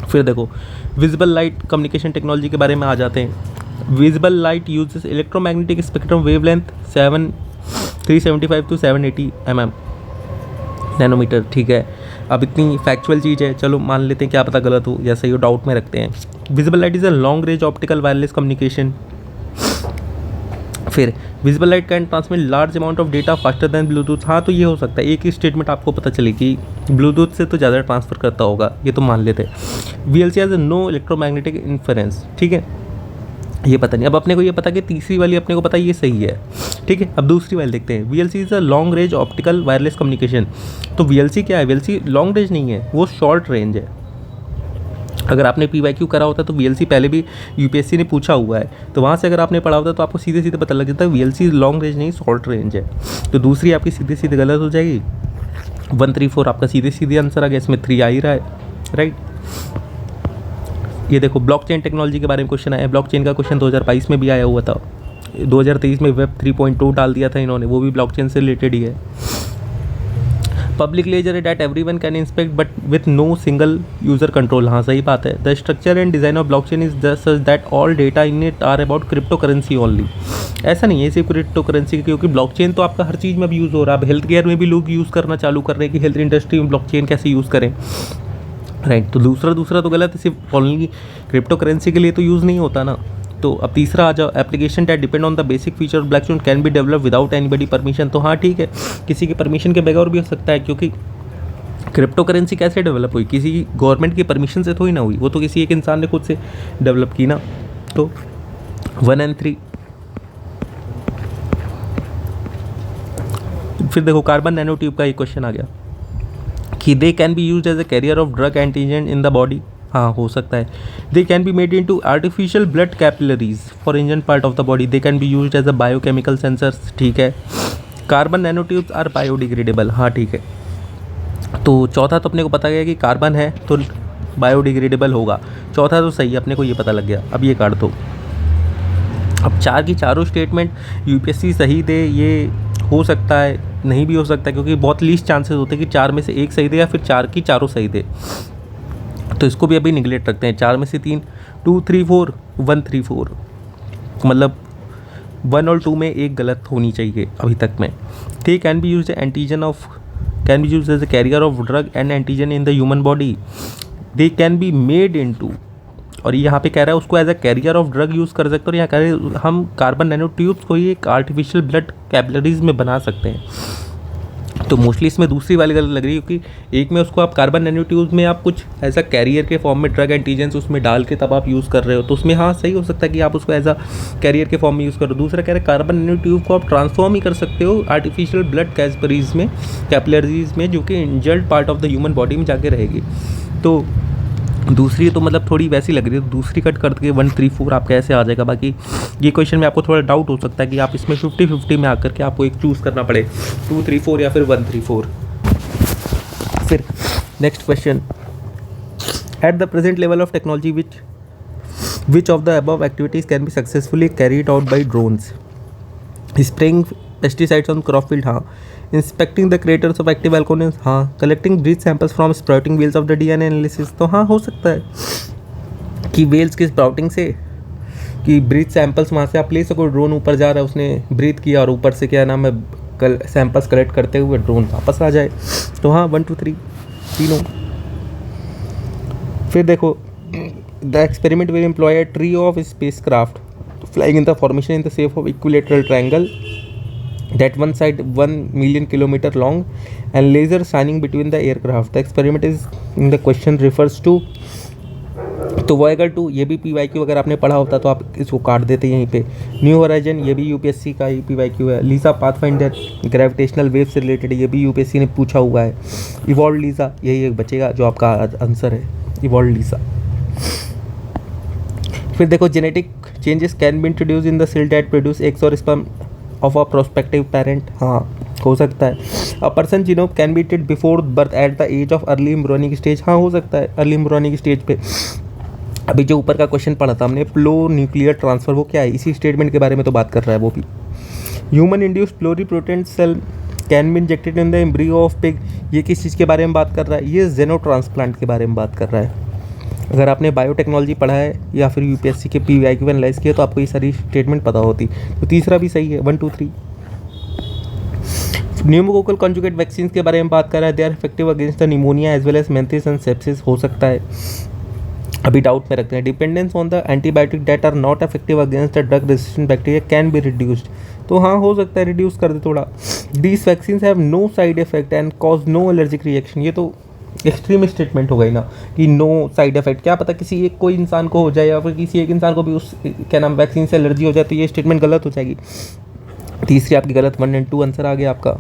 फिर देखो विजिबल लाइट कम्युनिकेशन टेक्नोलॉजी के बारे में आ जाते हैं। Visible light uses electromagnetic spectrum wavelength 375 to 780 mm nanometer, ठीक है। अब इतनी फैक्चुअल चीज़ है, चलो मान लेते हैं, क्या पता गलत हो या सही हो, डाउट में रखते हैं। Visible light is a long range optical wireless communication. फिर visible light can transmit large amount of data faster than Bluetooth. हाँ तो ये हो सकता है, एक ही स्टेटमेंट आपको पता चले कि ब्लूटूथ से तो ज़्यादा ट्रांसफ़र करता होगा, ये तो मान लेते हैं। VLC has no electromagnetic influence, ठीक है, ये पता नहीं। अब अपने को ये पता कि तीसरी वाली अपने को पता ये सही है, ठीक है। अब दूसरी वाली देखते हैं। VLC is a long range optical wireless communication. तो VLC क्या है? VLC लॉन्ग रेंज नहीं है, वो शॉर्ट रेंज है। अगर आपने PYQ करा होता तो VLC पहले भी UPSC ने पूछा हुआ है, तो वहाँ से अगर आपने पढ़ा होता तो आपको सीधे सीधे पता लग जाता है VLC लॉन्ग रेंज नहीं शॉर्ट रेंज है। तो दूसरी आपकी सीधे सीधे गलत हो जाएगी। 1 3 4 आपका सीधे सीधे आंसर आ गया, इसमें 3 आ ही रहा है, राइट। ये देखो ब्लॉकचेन टेक्नोलॉजी के बारे में क्वेश्चन आया। ब्लॉकचेन का क्वेश्चन 2022 में भी आया हुआ था, 2023 में वेब 3.2 डाल दिया था इन्होंने, वो भी ब्लॉकचेन से रिलेटेड ही है। Public ledger that everyone can inspect but with no single user control. हाँ सही बात है। The structure and design of blockchain is such that all data in it are about crypto currency only. ऐसा नहीं है सिर्फ क्रिप्टो करेंसी, क्योंकि blockchain तो आपका हर चीज़ में भी यूज़ हो रहा है। अब हेल्थ केयर में भी लोग यूज़ करना चालू कर रहे हैं कि हेल्थ इंडस्ट्री में ब्लॉकचेन कैसे यूज़ करें, राइट। तो दूसरा तो गलत है, सिर्फ ओनली क्रिप्टो करेंसी के लिए तो यूज़ नहीं होता ना। तो अब तीसरा आ जाओ, application that depend on the basic feature of blockchain can be develop without anybody permission. तो हाँ ठीक है, किसी की परमिशन के बगैर भी हो सकता है, क्योंकि क्रिप्टो करेंसी कैसे डेवलप हुई, किसी गवर्नमेंट की परमिशन से थोड़ी ना हुई, वो तो किसी एक इंसान ने खुद से डेवलप की ना। तो 1 और 3। फिर देखो कार्बन नैनो ट्यूब का एक क्वेश्चन आ गया कि they can be used as a carrier of drug antigen in the body. हाँ हो सकता है। They can be made into artificial blood capillaries for engine part of the body. They can be used as a biochemical sensors, ठीक है। Carbon nanotubes are biodegradable, हाँ ठीक है। तो चौथा तो अपने को पता गया कि कार्बन है तो बायोडिग्रेडेबल होगा, चौथा तो सही है, अपने को ये पता लग गया। अब ये काट दो। अब चार की चारों स्टेटमेंट यूपीएससी सही दे, ये हो सकता है नहीं भी हो सकता है, क्योंकि बहुत लीस्ट चांसेस होते हैं कि चार में से एक सही दे या फिर चार की चारों सही दे। तो इसको भी अभी निगलेक्ट रखते हैं। चार में से 3, 2, 3, 4, 1, 3, 4, मतलब 1 और 2 में एक गलत होनी चाहिए अभी तक में। They can be use antigen of can be use as a carrier of drug and antigen in the human body. They can be made into, और यहाँ पे कह रहा है उसको as a carrier of drug use कर सकते हो, और यहाँ कह रहे हैं हम कार्बन नैनो ट्यूब्स को ही एक आर्टिफिशियल ब्लड कैपिलरीज में बना सकते हैं। तो मोस्टली इसमें दूसरी वाली गलत लग रही है, क्योंकि एक में उसको आप कार्बन नैनो ट्यूब्स में आप कुछ ऐसा कैरियर के फॉर्म में ड्रग एंटीजेंस उसमें डाल के तब आप यूज़ कर रहे हो, तो उसमें हाँ सही हो सकता है कि आप उसको एज अ कैरियर के फॉर्म में यूज़ करो। दूसरा कह रहे हैं कार्बन नैनो ट्यूब को आप ट्रांसफॉर्म ही कर सकते हो आर्टिफिशियल ब्लड कैपिलरीज में, जो कि injured part of the human body में जाके रहेगी। तो दूसरी तो मतलब थोड़ी वैसी लग रही है, तो दूसरी कट करके 1, 3, 4 आपका ऐसे आ जाएगा। बाकी ये क्वेश्चन में आपको थोड़ा डाउट हो सकता है कि आप इसमें 50-50 में आकर के आपको एक चूज़ करना पड़े, 2, 3, 4 या फिर 1, 3, 4। फिर next question, at the present level of technology which of the above activities can be successfully carried out by drones. Spraying pesticides on crop field, हाँ। Inspecting the craters of active alcohols, हाँ। Collecting breath samples from sprouting whales of the DNA analysis, तो हाँ हो सकता है कि Wales की sprouting से कि ब्रीथ सैंपल्स वहाँ से आप ले सको। ड्रोन ऊपर जा रहा है, उसने ब्रीथ किया और ऊपर से क्या नाम है सैंपल्स कलेक्ट करते हुए ड्रोन वापस आ जाए। तो हाँ 1, 2, 3 तीनों। फिर देखो, the experiment will employ a trio of spacecraft flying in the formation in the shape of equilateral triangle that one side 1 million kilometer long and laser shining between the aircraft. The experiment is in the question refers to, तो Voyager 2 ये भी PYQ अगर आपने पढ़ा होता तो आप इसको काट देते यहीं पे। न्यू होराइजन ये भी यूपीएससी का ही PYQ है। लीसा पाथफाइंडर ग्रेविटेशनल वेव से रिलेटेड ये भी यूपीएससी ने पूछा हुआ है। इवॉल्व लीसा यही एक बचेगा जो आपका आंसर है, इवॉल्व लीसा। फिर देखो, genetic changes can be introduce in the cell that produce eggs और sperm of a prospective parent, हाँ हो सकता है। A person genome can be edited before birth at the age of early embryonic stage, हाँ हो सकता है early embryonic stage पे। अभी जो ऊपर का क्वेश्चन पढ़ा था हमने प्लो न्यूक्लियर ट्रांसफर, वो क्या है, इसी स्टेटमेंट के बारे में तो बात कर रहा है वो भी। Human induced pluripotent cell can be injected in the embryo of pig, ये किस चीज़ के बारे में बात कर रहा है, ये जेनो ट्रांसप्लांट के बारे में बात कर रहा है। अगर आपने बायोटेक्नोलॉजी पढ़ा है या फिर यूपीएससी के PYQ एनालाइज किया तो आपको ये सारी स्टेटमेंट पता होती। तो तीसरा भी सही है, 1, 2, 3। न्यूमोकोकल कॉन्जुगेट वैक्सीन के बारे में बात कर रहा है। They are effective against the pneumonia as well as meningitis and sepsis, हो सकता है, अभी डाउट में रखते हैं। Dependence on the antibiotic that are not effective against the drug resistant bacteria can be reduced, तो हाँ हो सकता है रिड्यूस कर दे थोड़ा। These vaccine have no side effect and cause no allergic reaction, ये तो एक्सट्रीम स्टेटमेंट हो गई ना कि नो साइड इफेक्ट, क्या पता किसी एक कोई इंसान को हो जाए या फिर किसी एक इंसान को भी उस क्या नाम वैक्सीन से एलर्जी हो जाए, तो ये स्टेटमेंट गलत हो जाएगी। तीसरी आपकी गलत, 1 और 2 आंसर आ गया आपका,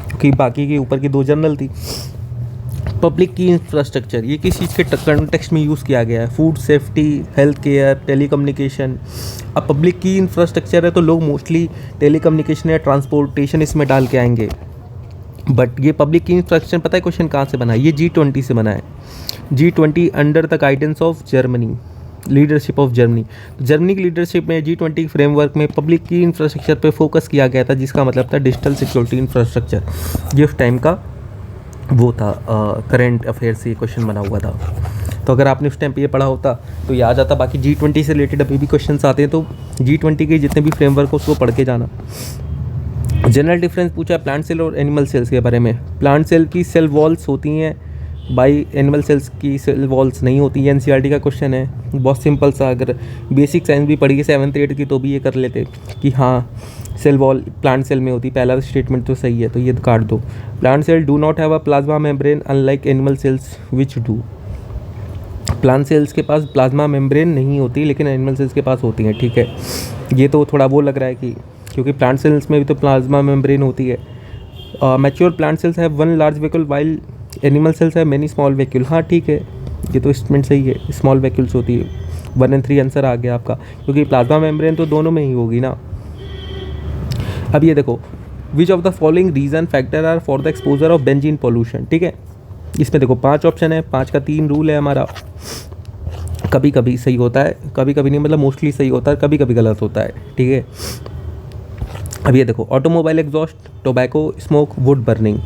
क्योंकि बाकी के ऊपर की 2 जनरल थी। पब्लिक की इंफ्रास्ट्रक्चर, ये किस चीज़ के कंटेक्स्ट में यूज़ किया गया है, food safety, health care, telecommunication. अब पब्लिक की इंफ्रास्ट्रक्चर है तो लोग मोस्टली टेलीकम्युनिकेशन या ट्रांसपोर्टेशन इसमें डाल के आएंगे। बट ये पब्लिक की इंफ्रास्ट्रक्चर पता है क्वेश्चन कहाँ से बना है, ये G20 से बना है। G20 under the guidance of Germany, leadership of Germany. Germany की लीडरशिप में G20 फ्रेमवर्क में पब्लिक की इंफ्रास्ट्रक्चर पे फोकस किया गया था, जिसका मतलब था डिजिटल सिक्योरिटी इंफ्रास्ट्रक्चर। ये उस टाइम का वो था, करंट अफेयर से ये क्वेश्चन बना हुआ था। तो अगर आपने उस टाइम पे ये पढ़ा होता तो ये आ जाता। बाकी G20 से रिलेटेड अभी भी क्वेश्चन आते हैं, तो G20 के जितने भी फ्रेमवर्क हो उसको पढ़ के जाना। जनरल डिफरेंस पूछा प्लांट सेल और एनिमल सेल्स के बारे में। प्लांट सेल की सेल वॉल्स होती हैं, बाई एनिमल सेल्स की सेल वॉल्स नहीं होती है। NCERT का क्वेश्चन है, बहुत सिंपल सा। अगर बेसिक साइंस भी पढ़ी है 7th 8th की तो भी ये कर लेते कि हाँ सेल वॉल प्लांट सेल में होती। पहला स्टेटमेंट तो सही है, तो ये काट दो। Plant cell do not have a plasma membrane unlike animal cells which do. Plant cells के पास प्लाज्मा मेम्ब्रेन नहीं होती, लेकिन एनिमल सेल्स के पास होती हैं, ठीक है। ये तो थोड़ा वो लग रहा है कि क्योंकि प्लांट सेल्स में भी तो प्लाज्मा मेम्ब्रेन होती है। Mature plant cells have one large vacuole while animal cells have many small vacuole. हाँ ठीक है, ये तो स्टेटमेंट सही है, स्मॉल वैक्यूल्स होती है। 1 और 3 आंसर आ गया आपका, क्योंकि प्लाज्मा मेम्ब्रेन तो दोनों में ही होगी ना। अब ये देखो, which of the following reason factor are for the exposure of benzene pollution, ठीक है। इसमें देखो 5 ऑप्शन है, 5 का 3 रूल है हमारा। कभी कभी सही होता है, कभी कभी नहीं, मतलब मोस्टली सही होता है, कभी कभी गलत होता है, ठीक है। अब ये देखो, automobile exhaust, tobacco smoke, would burning.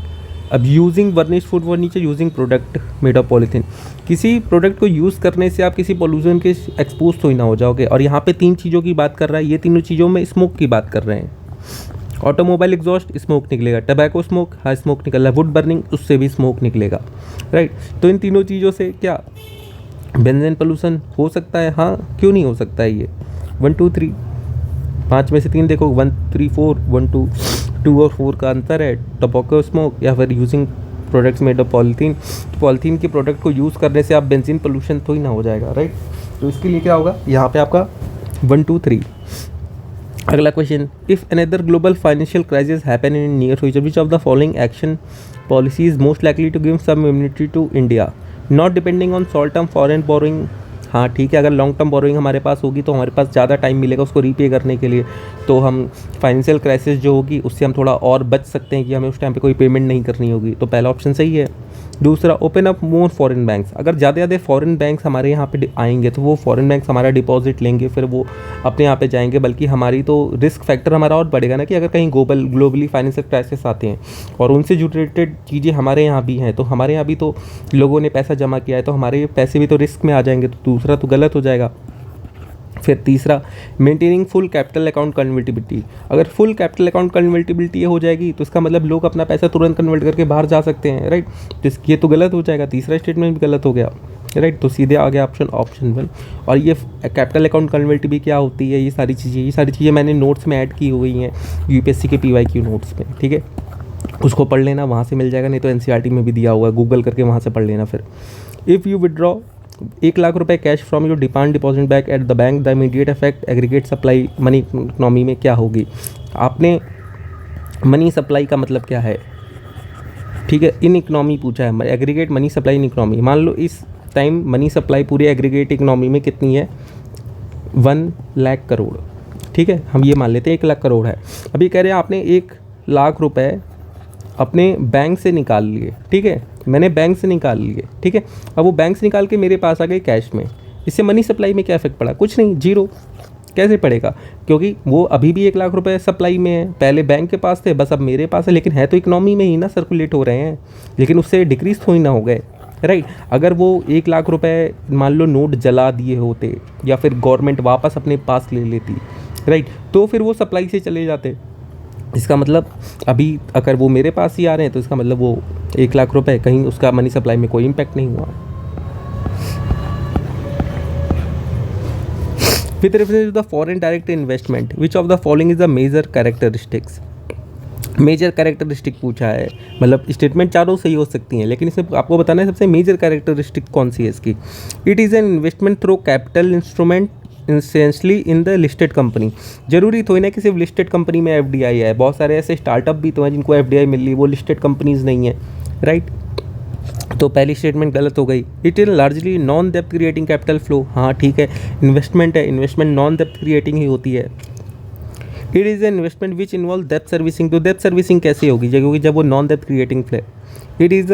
अब यूजिंग वर्निश फूड वो नीचे using product made of polythene. किसी प्रोडक्ट को यूज़ करने से आप किसी पॉल्यूशन के एक्सपोज तो ही ना हो जाओगे। और यहाँ पे 3 चीज़ों की बात कर रहा है, ये तीनों चीज़ों में स्मोक की बात कर रहे हैं। ऑटोमोबाइल एग्जॉस्ट स्मोक निकलेगा, टबैको स्मोक हाँ स्मोक निकल रहा है, वुड बर्निंग उससे भी स्मोक निकलेगा, राइट। तो इन तीनों चीज़ों से क्या बेंजीन पोल्यूशन हो सकता है? हाँ, क्यों नहीं हो सकता है ये। 1 2 3 5 में से 3 देखो, 1 3 4 1 2 और 4 का अंतर है। टोबैको स्मोक या फिर using products made of polythene. तो पॉलीथीन के प्रोडक्ट को यूज़ करने से आप बेंजीन पोल्यूशन तो ही ना हो जाएगा, राइट। तो इसके लिए क्या होगा यहाँ पे आपका 1 2 3। अगला question, if another global financial crisis happen in near future which of the following action policy is most likely to give some immunity to India, not depending on short term foreign borrowing. हाँ ठीक है, अगर long term borrowing हमारे पास होगी तो हमारे पास ज़्यादा time मिलेगा उसको रीपे करने के लिए, तो हम फाइनेंशियल क्राइसिस जो होगी उससे हम थोड़ा और बच सकते हैं कि हमें उस टाइम पे कोई पेमेंट नहीं करनी होगी। तो पहला ऑप्शन सही है। दूसरा, open up more foreign banks. अगर ज़्यादा फॉरेन बैंक्स हमारे यहाँ पे आएंगे तो वो फॉरेन बैंक्स हमारा डिपॉजिट लेंगे, फिर वो अपने यहाँ पे जाएंगे, बल्कि हमारी तो रिस्क फैक्टर हमारा और बढ़ेगा ना कि अगर कहीं ग्लोबली फाइनेंशियल क्राइसिस आते हैं और उनसे जो रिलेटेड चीज़ें हमारे यहाँ भी हैं, तो हमारे यहाँ भी तो लोगों ने पैसा जमा किया है, तो हमारे पैसे भी तो रिस्क में आ जाएंगे, तो दूसरा तो गलत हो जाएगा। फिर तीसरा, maintaining full capital account convertibility. अगर फुल कैपिटल अकाउंट कन्वर्टिबिलिटी हो जाएगी तो इसका मतलब लोग अपना पैसा तुरंत कन्वर्ट करके बाहर जा सकते हैं, राइट। तो ये तो गलत हो जाएगा, तीसरा स्टेटमेंट भी गलत हो गया, राइट। तो सीधे आ गया ऑप्शन 1। और ये कैपिटल अकाउंट कन्वर्टिबिलिटी क्या होती है, ये सारी चीज़ें मैंने नोट्स में ऐड की हुई हैं UPSC के PYQ नोट्स में, ठीक है। उसको पढ़ लेना, वहाँ से मिल जाएगा, नहीं तो NCERT में भी दिया हुआ है, गूगल करके वहाँ से पढ़ लेना। फिर इफ़ यू विड्रॉ 1 लाख रुपए cash from your demand deposit back at the bank, the immediate effect aggregate supply money economy में क्या होगी। आपने मनी सप्लाई का मतलब क्या है, ठीक है, इन इकोनॉमी पूछा है, aggregate money supply in economy. मान लो इस टाइम मनी सप्लाई पूरी एग्रीगेट इकोनॉमी में कितनी है, 1 लाख करोड़, ठीक है। हम ये मान लेते हैं 1 लाख करोड़ है। अभी कह रहे हैं आपने 1 लाख रुपए अपने बैंक से निकाल लिए, ठीक है, मैंने बैंक से निकाल लिए, ठीक है। अब वो बैंक से निकाल के मेरे पास आ गए कैश में, इससे मनी सप्लाई में क्या इफेक्ट पड़ा? कुछ नहीं, जीरो। कैसे पड़ेगा? क्योंकि वो अभी भी 1 लाख रुपए सप्लाई में है, पहले बैंक के पास थे, बस अब मेरे पास है, लेकिन है तो इकोनॉमी में ही ना सर्कुलेट हो रहे हैं, लेकिन उससे डिक्रीज थोड़ी ना हो गए, राइट। अगर वो 1 लाख रुपए मान लो नोट जला दिए होते या फिर गवर्नमेंट वापस अपने पास ले लेती, राइट, तो फिर वो सप्लाई से चले जाते। इसका मतलब अभी अगर वो मेरे पास ही आ रहे हैं तो इसका मतलब वो 1 लाख रुपए कहीं उसका मनी सप्लाई में कोई इम्पैक्ट नहीं हुआ। With reference to the foreign direct investment which of the following is the major characteristics. Major characteristic पूछा है, मतलब स्टेटमेंट चारों सही हो सकती हैं, लेकिन इसमें आपको बताना है सबसे मेजर कैरेक्टरिस्टिक कौन सी है इसकी। It is an investment through capital instrument essentially in the listed company. जरूरी थोड़ी ना कि सिर्फ लिस्टेड कंपनी में FDI है, बहुत सारे ऐसे स्टार्टअप भी तो हैं जिनको FDI मिल रही है, वो लिस्टेड कंपनीज नहीं है, राइट। तो पहली स्टेटमेंट गलत हो गई। It is largely non depth creating capital flow. हाँ ठीक है, इन्वेस्टमेंट है, इन्वेस्टमेंट नॉन डेप्थ क्रिएटिंग ही होती है। It is an investment which involve depth servicing. तो डेप्थ सर्विसिंग कैसे होगी क्योंकि जब वो non depth creating Phule. It is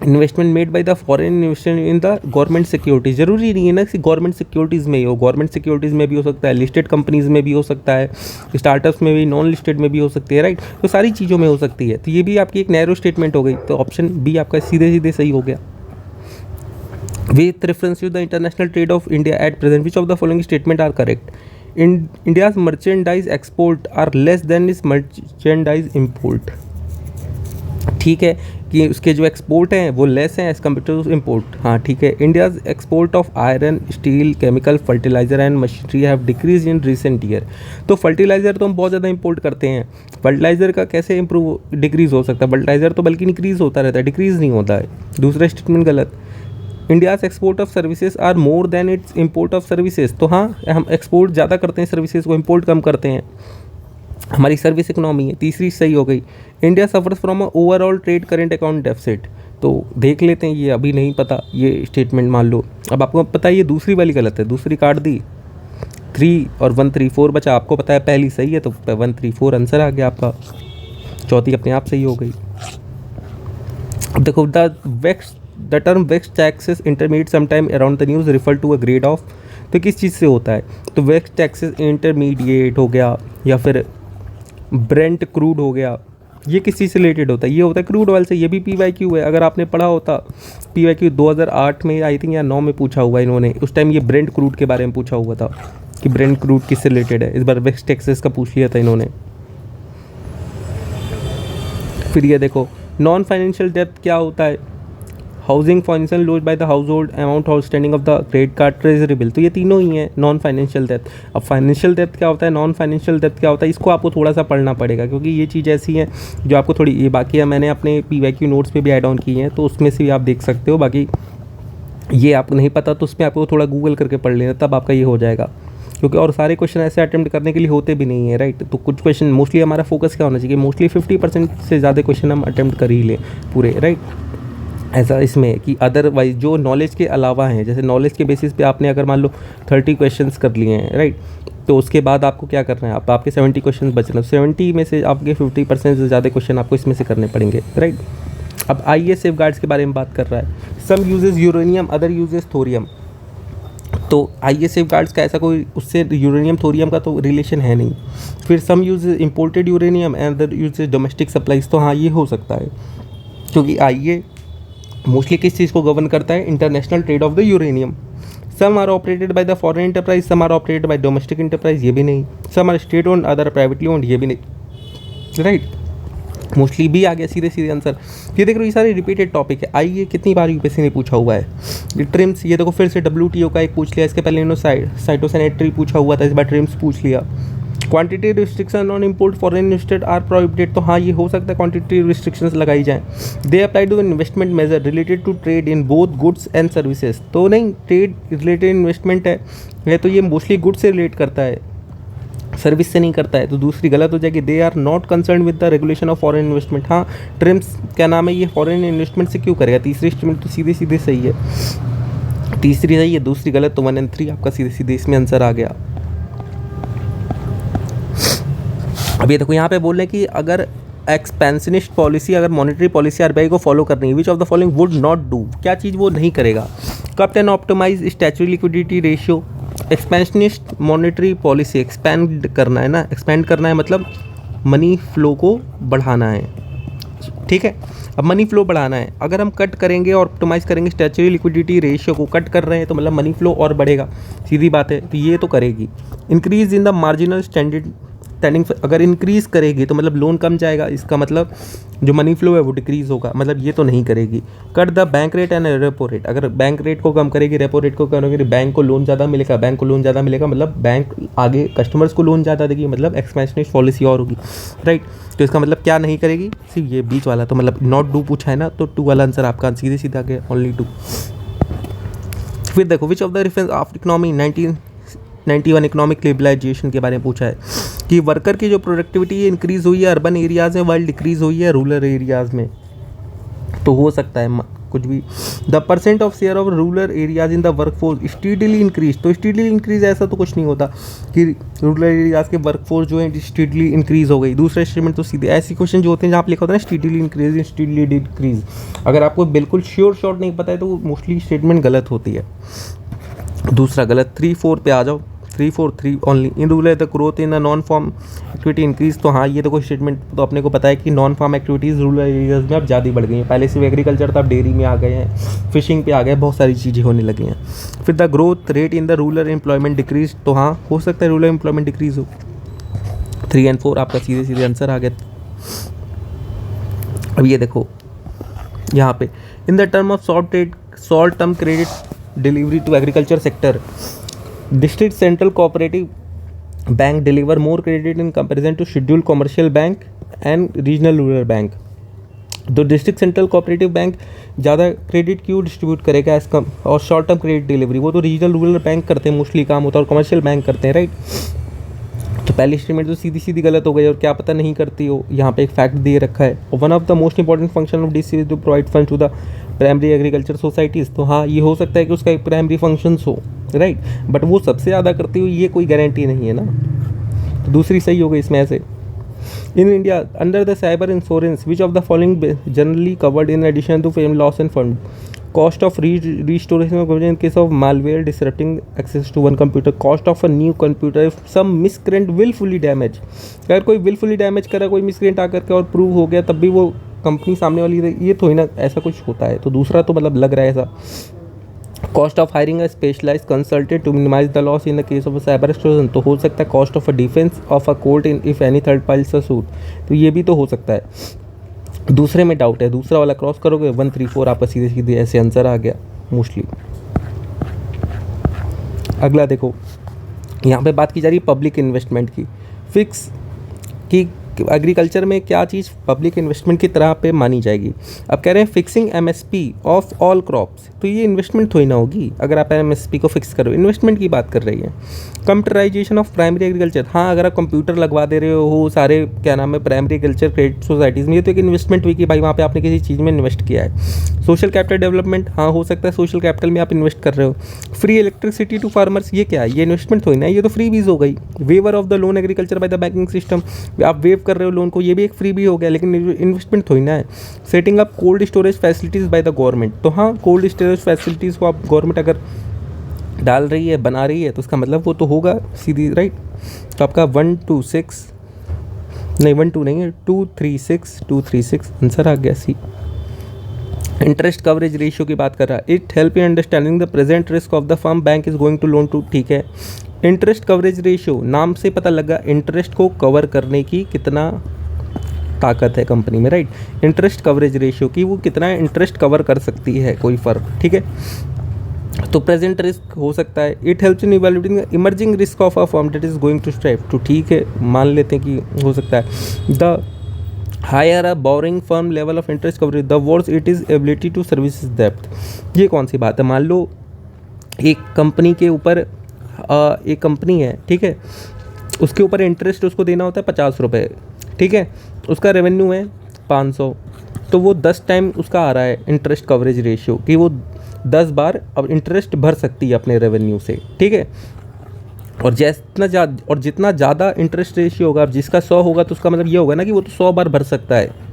investment made by the foreign investor in the government securities, जरूरी नहीं है ना कि गवर्नमेंट सिक्योरिटीज़ में ही हो, गवर्नमेंट सिक्योरिटीज़ में भी हो सकता है, लिस्टेड कंपनीज़ में भी हो सकता है, स्टार्टअप्स में भी, नॉन लिस्टेड में भी हो सकती है, राइट। तो सारी चीज़ों में हो सकती है, तो ये भी आपकी एक नैरो स्टेटमेंट हो गई, तो ऑप्शन बी आपका सीधे सीधे सही हो गया। With reference to the international trade of India at present which of the following statement are correct? India's merchandise export are less than is merchandise import. ठीक है कि उसके जो एक्सपोर्ट हैं वो लेस हैं एज कम्पेयर टू इम्पोर्ट। हाँ ठीक है। India's export of iron, steel, chemical, fertiliser and machinery have decrease in recent year. तो फर्टिलाइजर तो हम बहुत ज़्यादा इंपोर्ट करते हैं, फर्टिलाइजर का कैसे इंप्रूव डिक्रीज हो सकता है? फर्टिलाइजर तो बल्कि इंक्रीज होता रहता है, डिक्रीज नहीं होता है। दूसरा स्टेटमेंट गलत। India's export of services are more than its import of services. तो हाँ, हम एक्सपोर्ट ज़्यादा करते हैं सर्विसेज को, इम्पोर्ट कम करते हैं, हमारी सर्विस इकोनॉमी है। तीसरी सही हो गई। India suffers from overall trade current account deficit. तो देख लेते हैं, ये अभी नहीं पता ये स्टेटमेंट मान लो। अब आपको पता है ये दूसरी वाली गलत है, दूसरी काट दी। 3 और 1 3 4 बचा, आपको पता है पहली सही है तो 1 3 4 आंसर आ गया आपका, चौथी अपने आप सही हो गई। अब देखो, the term wax taxes intermediate sometime around the news refer to a grade of. तो किस चीज़ से होता है? तो वेक्स टैक्सेस इंटरमीडिएट हो गया या फिर ब्रेंट क्रूड हो गया, ये किस चीज़ से रिलेटेड होता है? ये होता है क्रूड ऑयल से। ये भी PYQ है, अगर आपने पढ़ा होता PYQ 2008 में आई थिंक या 9 में पूछा हुआ इन्होंने, उस टाइम ये ब्रेंट क्रूड के बारे में पूछा हुआ था कि ब्रेंट क्रूड किससे रिलेटेड है। इस बार वेक्स टैक्सेस का पूछ लिया था इन्होंने। फिर ये देखो, नॉन फाइनेंशियल डेब्ट क्या होता है? Housing financial loan by the house hold, amount outstanding of the credit card, treasury bill. तो ये तीनों ही हैं नॉन फाइनेंशियल डेब्ट। अब फाइनेंशियल डेब्ट क्या होता है, नॉन फाइनेंशियल डेब्ट क्या होता है, इसको आपको थोड़ा सा पढ़ना पड़ेगा, क्योंकि ये चीज़ ऐसी है जो आपको थोड़ी, ये बाकी है मैंने अपने PYQ नोट्स पे भी ऐड ऑन की हैं, तो उसमें से भी आप देख सकते हो। बाकी ये आपको नहीं पता तो उसमें आपको थोड़ा गूगल करके पढ़ लेना, तब आपका ये हो जाएगा। क्योंकि और सारे क्वेश्चन ऐसे अटेम्प्ट करने के लिए होते भी नहीं है, राइट। तो कुछ क्वेश्चन मोस्टली हमारा फोकस क्या होना चाहिए, मोस्टली 50% से ज़्यादा क्वेश्चन हम अटेम्प्ट कर ही लें पूरे, राइट। ऐसा इसमें कि अदरवाइज जो नॉलेज के अलावा हैं, जैसे नॉलेज के बेसिस पे आपने अगर मान लो 30 क्वेश्चंस कर लिए हैं, राइट, तो उसके बाद आपको क्या करना है, आपके 70 क्वेश्चन बच रहे हैं, 70 में से आपके 50% से ज़्यादा क्वेश्चन आपको इसमें से करने पड़ेंगे, राइट। अब आइए सेफगार्ड्स के बारे में बात कर रहा है। Some uses uranium, other uses thorium. तो आइए सेफगार्ड्स का ऐसा कोई उससे यूरेनियम थोरियम का तो रिलेशन है नहीं। फिर some uses imported uranium and other uses domestic supplies. तो हाँ, ये हो सकता है, क्योंकि आइए मोस्टली किस चीज़ को गवर्न करता है? International trade of the uranium. Some are operated by the foreign enterprise, some are operated by domestic enterprise, ये भी नहीं। Some are state owned, other privately owned, ये भी नहीं, राइट। मोस्टली भी आ गया सीधे सीधे आंसर। ये देख रहे हो, ये सारे रिपीटेड टॉपिक है। आइए कितनी बार UPSC ने पूछा हुआ है ये ट्रिम्स। ये देखो फिर से WTO का एक पूछ लिया, इसके पहले इन्होंने साइटोसैनिटरी पूछा हुआ था, इस बार ट्रिम्स पूछ लिया। Quantity restriction on import foreign invested are prohibited. तो हाँ, ये हो सकता है क्वांटिटी रिस्ट्रिक्शंस लगाई जाएँ। They apply to investment measure related to trade in both goods and services. तो नहीं, ट्रेड रिलेटेड इन्वेस्टमेंट है तो ये मोस्टली गुड्स से रिलेट करता है, सर्विस से नहीं करता है। तो दूसरी गलत हो जाएगी। They are not concern with the regulation of foreign investment. हाँ, ट्रिम्स क्या नाम है, ये फॉरेन इन्वेस्टमेंट से क्यों करेगा? तीसरी स्टेटमेंट तो सीधे सीधे सही है, तीसरी सही है, दूसरी गलत। तो 1 और 3 आपका सीधे सीधे इसमें आंसर आ गया। अब ये देखो, यहाँ पे बोल रहे हैं कि अगर एक्सपेंशनिस्ट पॉलिसी, अगर मॉनेटरी पॉलिसी RBI को फॉलो करनी है, which of the following would not do. क्या चीज़ वो नहीं करेगा? Cut and optimise statutory liquidity ratio. Expansionist monetary policy, expand करना है ना, एक्सपेंड करना है मतलब मनी फ्लो को बढ़ाना है, ठीक है। अब मनी फ्लो बढ़ाना है, अगर हम कट करेंगे और ऑप्टिमाइज करेंगे स्टैच्यूटरी लिक्विडिटी रेशियो को, कट कर रहे हैं तो मतलब मनी फ्लो और बढ़ेगा, सीधी बात है। तो ये तो करेगी। Increase in the marginal standing, अगर इंक्रीज़ करेगी तो मतलब लोन कम जाएगा, इसका मतलब जो मनी फ्लो है वो डिक्रीज़ होगा, मतलब ये तो नहीं करेगी। Cut the bank rate and repo rate, अगर बैंक रेट को कम करेगी, रेपो रेट को कम करेगी, बैंक को लोन ज़्यादा मिलेगा, बैंक को लोन ज़्यादा मिलेगा मतलब बैंक आगे कस्टमर्स को लोन ज़्यादा देगी, मतलब एक्सपेंशनिस्ट पॉलिसी और होगी, राइट। तो इसका मतलब क्या नहीं करेगी? सिर्फ ये बीच वाला, तो मतलब नॉट डू पूछा है ना, तो 2 वाला आंसर आपका सीधे सीधा गया, ओनली 2। फिर देखो, which of the reference of economy 1991 economic liberalisation के बारे में पूछा है कि वर्कर की जो प्रोडक्टिविटी है इंक्रीज़ हुई है अर्बन एरियाज़ में, वाइल डिक्रीज़ हुई है रूरल एरियाज़ में। तो हो सकता है कुछ भी। The percent of share of rural areas in the workforce steadily increase, तो स्टीडली इंक्रीज ऐसा तो कुछ नहीं होता कि रूरल एरियाज के वर्कफोर्स जो है स्टीडली इंक्रीज हो गई। दूसरा स्टेटमेंट तो सीधे ऐसे क्वेश्चन जो होते हैं जहाँ पे लिखा होता है ना स्टीडली इंक्रीज स्टीडली डिक्रीज, अगर आपको बिल्कुल श्योर शॉर्ट नहीं पता है तो मोस्टली स्टेटमेंट गलत होती है। दूसरा गलत। 3-4 पे आ जाओ। 3-4 only in rural the growth in the non farm activity increase, तो हाँ ये तो कोई स्टेटमेंट तो अपने को पता है कि non farm activities rural areas में अब ज़्यादा बढ़ गई हैं। पहले सिर्फ एग्रीकल्चर था, अब डेयरी में आ गए हैं, फिशिंग पे आ गए, बहुत सारी चीज़ें होने लगी हैं। फिर the growth rate in the rural employment decrease, तो हाँ हो सकता है रूरल एम्प्लॉयमेंट डिक्रीज हो। 3 और 4 आपका सीधे सीधे आंसर आ गया। अब ये देखो यहाँ पे in the term of short term credit delivery to agriculture sector, district central cooperative bank deliver more credit in comparison to scheduled commercial bank and regional rural bank. तो डिस्ट्रिक्ट सेंट्रल कोऑपरेटिव बैंक ज़्यादा credit क्यों distribute करेगा as कम, और short term credit delivery वो तो regional rural bank करते हैं मोस्टली काम होता है, और कमर्शियल बैंक करते हैं, राइट। तो पहली स्टेटमेंट तो सीधी सीधी गलत हो गई, और क्या पता नहीं करती हो, यहाँ पे एक फैक्ट दिए रखा है। One of the most important function of DC is to provide fund to the primary agriculture societies, तो हाँ ये हो सकता है कि उसका एक प्राइमरी फंक्शंस हो, राइट, बट वो सबसे ज़्यादा करती हो ये कोई गारंटी नहीं है ना। तो दूसरी सही हो गई इसमें ऐसे। In India under the cyber insurance which of the following generally covered in addition to fame loss and fund, cost of restoration in case of malware disrupting access to one computer, cost of a new computer if some miscreant willfully damage, अगर कोई willfully damage करा, कोई miscreant आकर के और prove हो गया तब भी वो कंपनी सामने वाली, ये तो ही ना ऐसा कुछ होता है। तो दूसरा तो मतलब लग रहा है ऐसा। Cost of hiring a specialised consultant to minimise the loss in the case of a cyber extortion, तो हो सकता है cost of a defence of a court in if any third files a suit, तो ये भी तो हो सकता है। दूसरे में डाउट है, दूसरा वाला क्रॉस करोगे 1, 3, 4 आपका सीधे सीधे ऐसे आंसर आ गया मोस्टली। अगला देखो यहाँ पे बात की जा रही है पब्लिक इन्वेस्टमेंट की। फिक्स की एग्रीकल्चर में क्या चीज़ पब्लिक इन्वेस्टमेंट की तरह पे मानी जाएगी। अब कह रहे हैं fixing MSP of all crops, तो ये इन्वेस्टमेंट थोड़ी ना होगी अगर आप एमएसपी को फिक्स करो, इन्वेस्टमेंट की बात कर रही है। कंप्यूटराइजेशन ऑफ प्राइमरी एग्रीकल्चर, हाँ अगर आप कंप्यूटर लगवा दे रहे हो सारे क्या नाम है प्राइमरी एग्रीकल्चर क्रेडिट सोसाइटीज़ में, ये तो एक इन्वेस्टमेंट हुई कि भाई वहाँ पे आपने किसी चीज़ में इन्वेस्ट किया है। सोशल कैपिटल डेवलपमेंट, हाँ हो सकता है सोशल कैपिटल में आप इन्वेस्ट कर रहे हो। फ्री इलेक्ट्रिसिटी टू फार्मर्स, ये क्या है, ये इन्वेस्टमेंट थोड़ी ना है, ये तो फ्री बीज हो गई। Waiver of the loan agriculture by the banking system, आप वेव कर रहे हो लोन को, ये भी एक फ्री भी हो गया, लेकिन इन्वेस्टमेंट थोड़ी ना है। Setting up cold storage facilities bye the government, तो हाँ कोल्ड स्टोरेज फैसिलिटीज़ को आप गवर्नमेंट अगर डाल रही है बना रही है तो उसका मतलब वो तो होगा सीधी, राइट। तो आपका 1, 2, 6 नहीं 1, 2 नहीं है 236 आंसर आ गया सी। इंटरेस्ट कवरेज रेशियो की बात कर रहा है। It help in understanding the present risk of the firm bank is going to loan to, ठीक है। इंटरेस्ट कवरेज रेशियो नाम से पता लगा इंटरेस्ट को कवर करने की कितना ताकत है कंपनी में, राइट। इंटरेस्ट कवरेज रेशियो की वो कितना इंटरेस्ट कवर कर सकती है कोई फर्म, ठीक है। तो प्रेजेंट रिस्क हो सकता है। It helps in evaluating emerging risk of a firm that is going to strive, तो ठीक है मान लेते हैं कि हो सकता है। The higher a borrowing firm level of interest coverage the worse it is ability to service डेप्थ, ये कौन सी बात है। मान लो एक कंपनी के ऊपर एक कंपनी है, ठीक है, उसके ऊपर इंटरेस्ट उसको देना होता है 50 रुपये, ठीक है, उसका रेवेन्यू है 500, तो वो 10 टाइम उसका आ रहा है इंटरेस्ट कवरेज रेशियो कि वो 10 बार अब इंटरेस्ट भर सकती है अपने रेवेन्यू से, ठीक है। और जितना ज़्यादा इंटरेस्ट रेशियो होगा, अब जिसका 100 होगा तो उसका मतलब ये होगा ना कि वो तो 100 बार भर सकता है,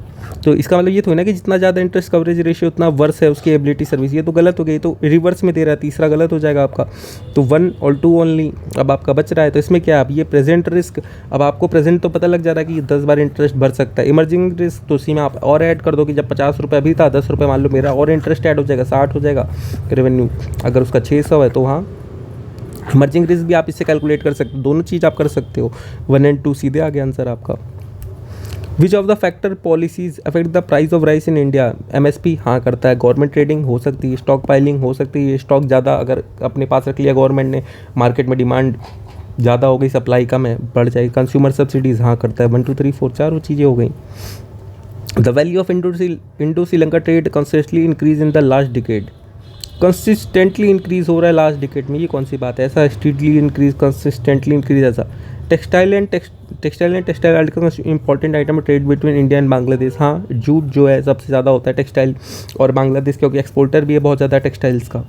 तो इसका मतलब ये तो है ना कि जितना ज़्यादा इंटरेस्ट कवरेज रेशियो उतना वर्स है उसकी एबिलिटी सर्विस, ये तो गलत हो गई, तो रिवर्स में दे रहा है, तीसरा गलत हो जाएगा आपका। तो 1 और 2 ओनली अब आपका बच रहा है, तो इसमें क्या अब ये प्रेजेंट रिस्क, अब आपको प्रेजेंट तो पता लग जा रहा है कि 10 बार इंटरेस्ट भर सकता है। इमर्जिंग रिस्क तो उसी में आप और ऐड कर दो कि जब 50 रुपये अभी था 10 रुपये मान लो मेरा और इंटरेस्ट ऐड हो जाएगा 60 हो जाएगा रेवेन्यू, अगर उसका 600 है तो हाँ इमर्जिंग रिस्क भी आप इससे कैलकुलेट कर सकते हो, दोनों चीज़ आप कर सकते हो। 1 और 2 सीधे आ गया आंसर आपका। विच of the factor policies affect the price of rice in India, MSP हाँ करता है, गवर्नमेंट ट्रेडिंग हो सकती है, स्टॉक पाइलिंग हो सकती है, स्टॉक ज़्यादा अगर अपने पास रख लिया गवर्नमेंट ने, मार्केट में डिमांड ज़्यादा हो गई सप्लाई कम है बढ़ जाएगी, कंज्यूमर सब्सिडीज़ हाँ करता है। 1, 2, 3, 4 चारों चीज़ें हो गई। The value of Indo Sri Lanka trade consistently increase in the last decade, consistently increase हो रहा है लास्ट डिकेड में, ये कौन सी बात है, ऐसा स्टीडली इंक्रीज कंसिस्टेंटली इंक्रीज ऐसा। Textile and textile and textile article important item trade between India and Bangladesh. हाँ, जूट जो है सबसे ज़्यादा होता है टेक्सटाइल, और बांग्लादेश क्योंकि एक्सपोर्टर भी है बहुत ज़्यादा टेक्सटाइल्स का।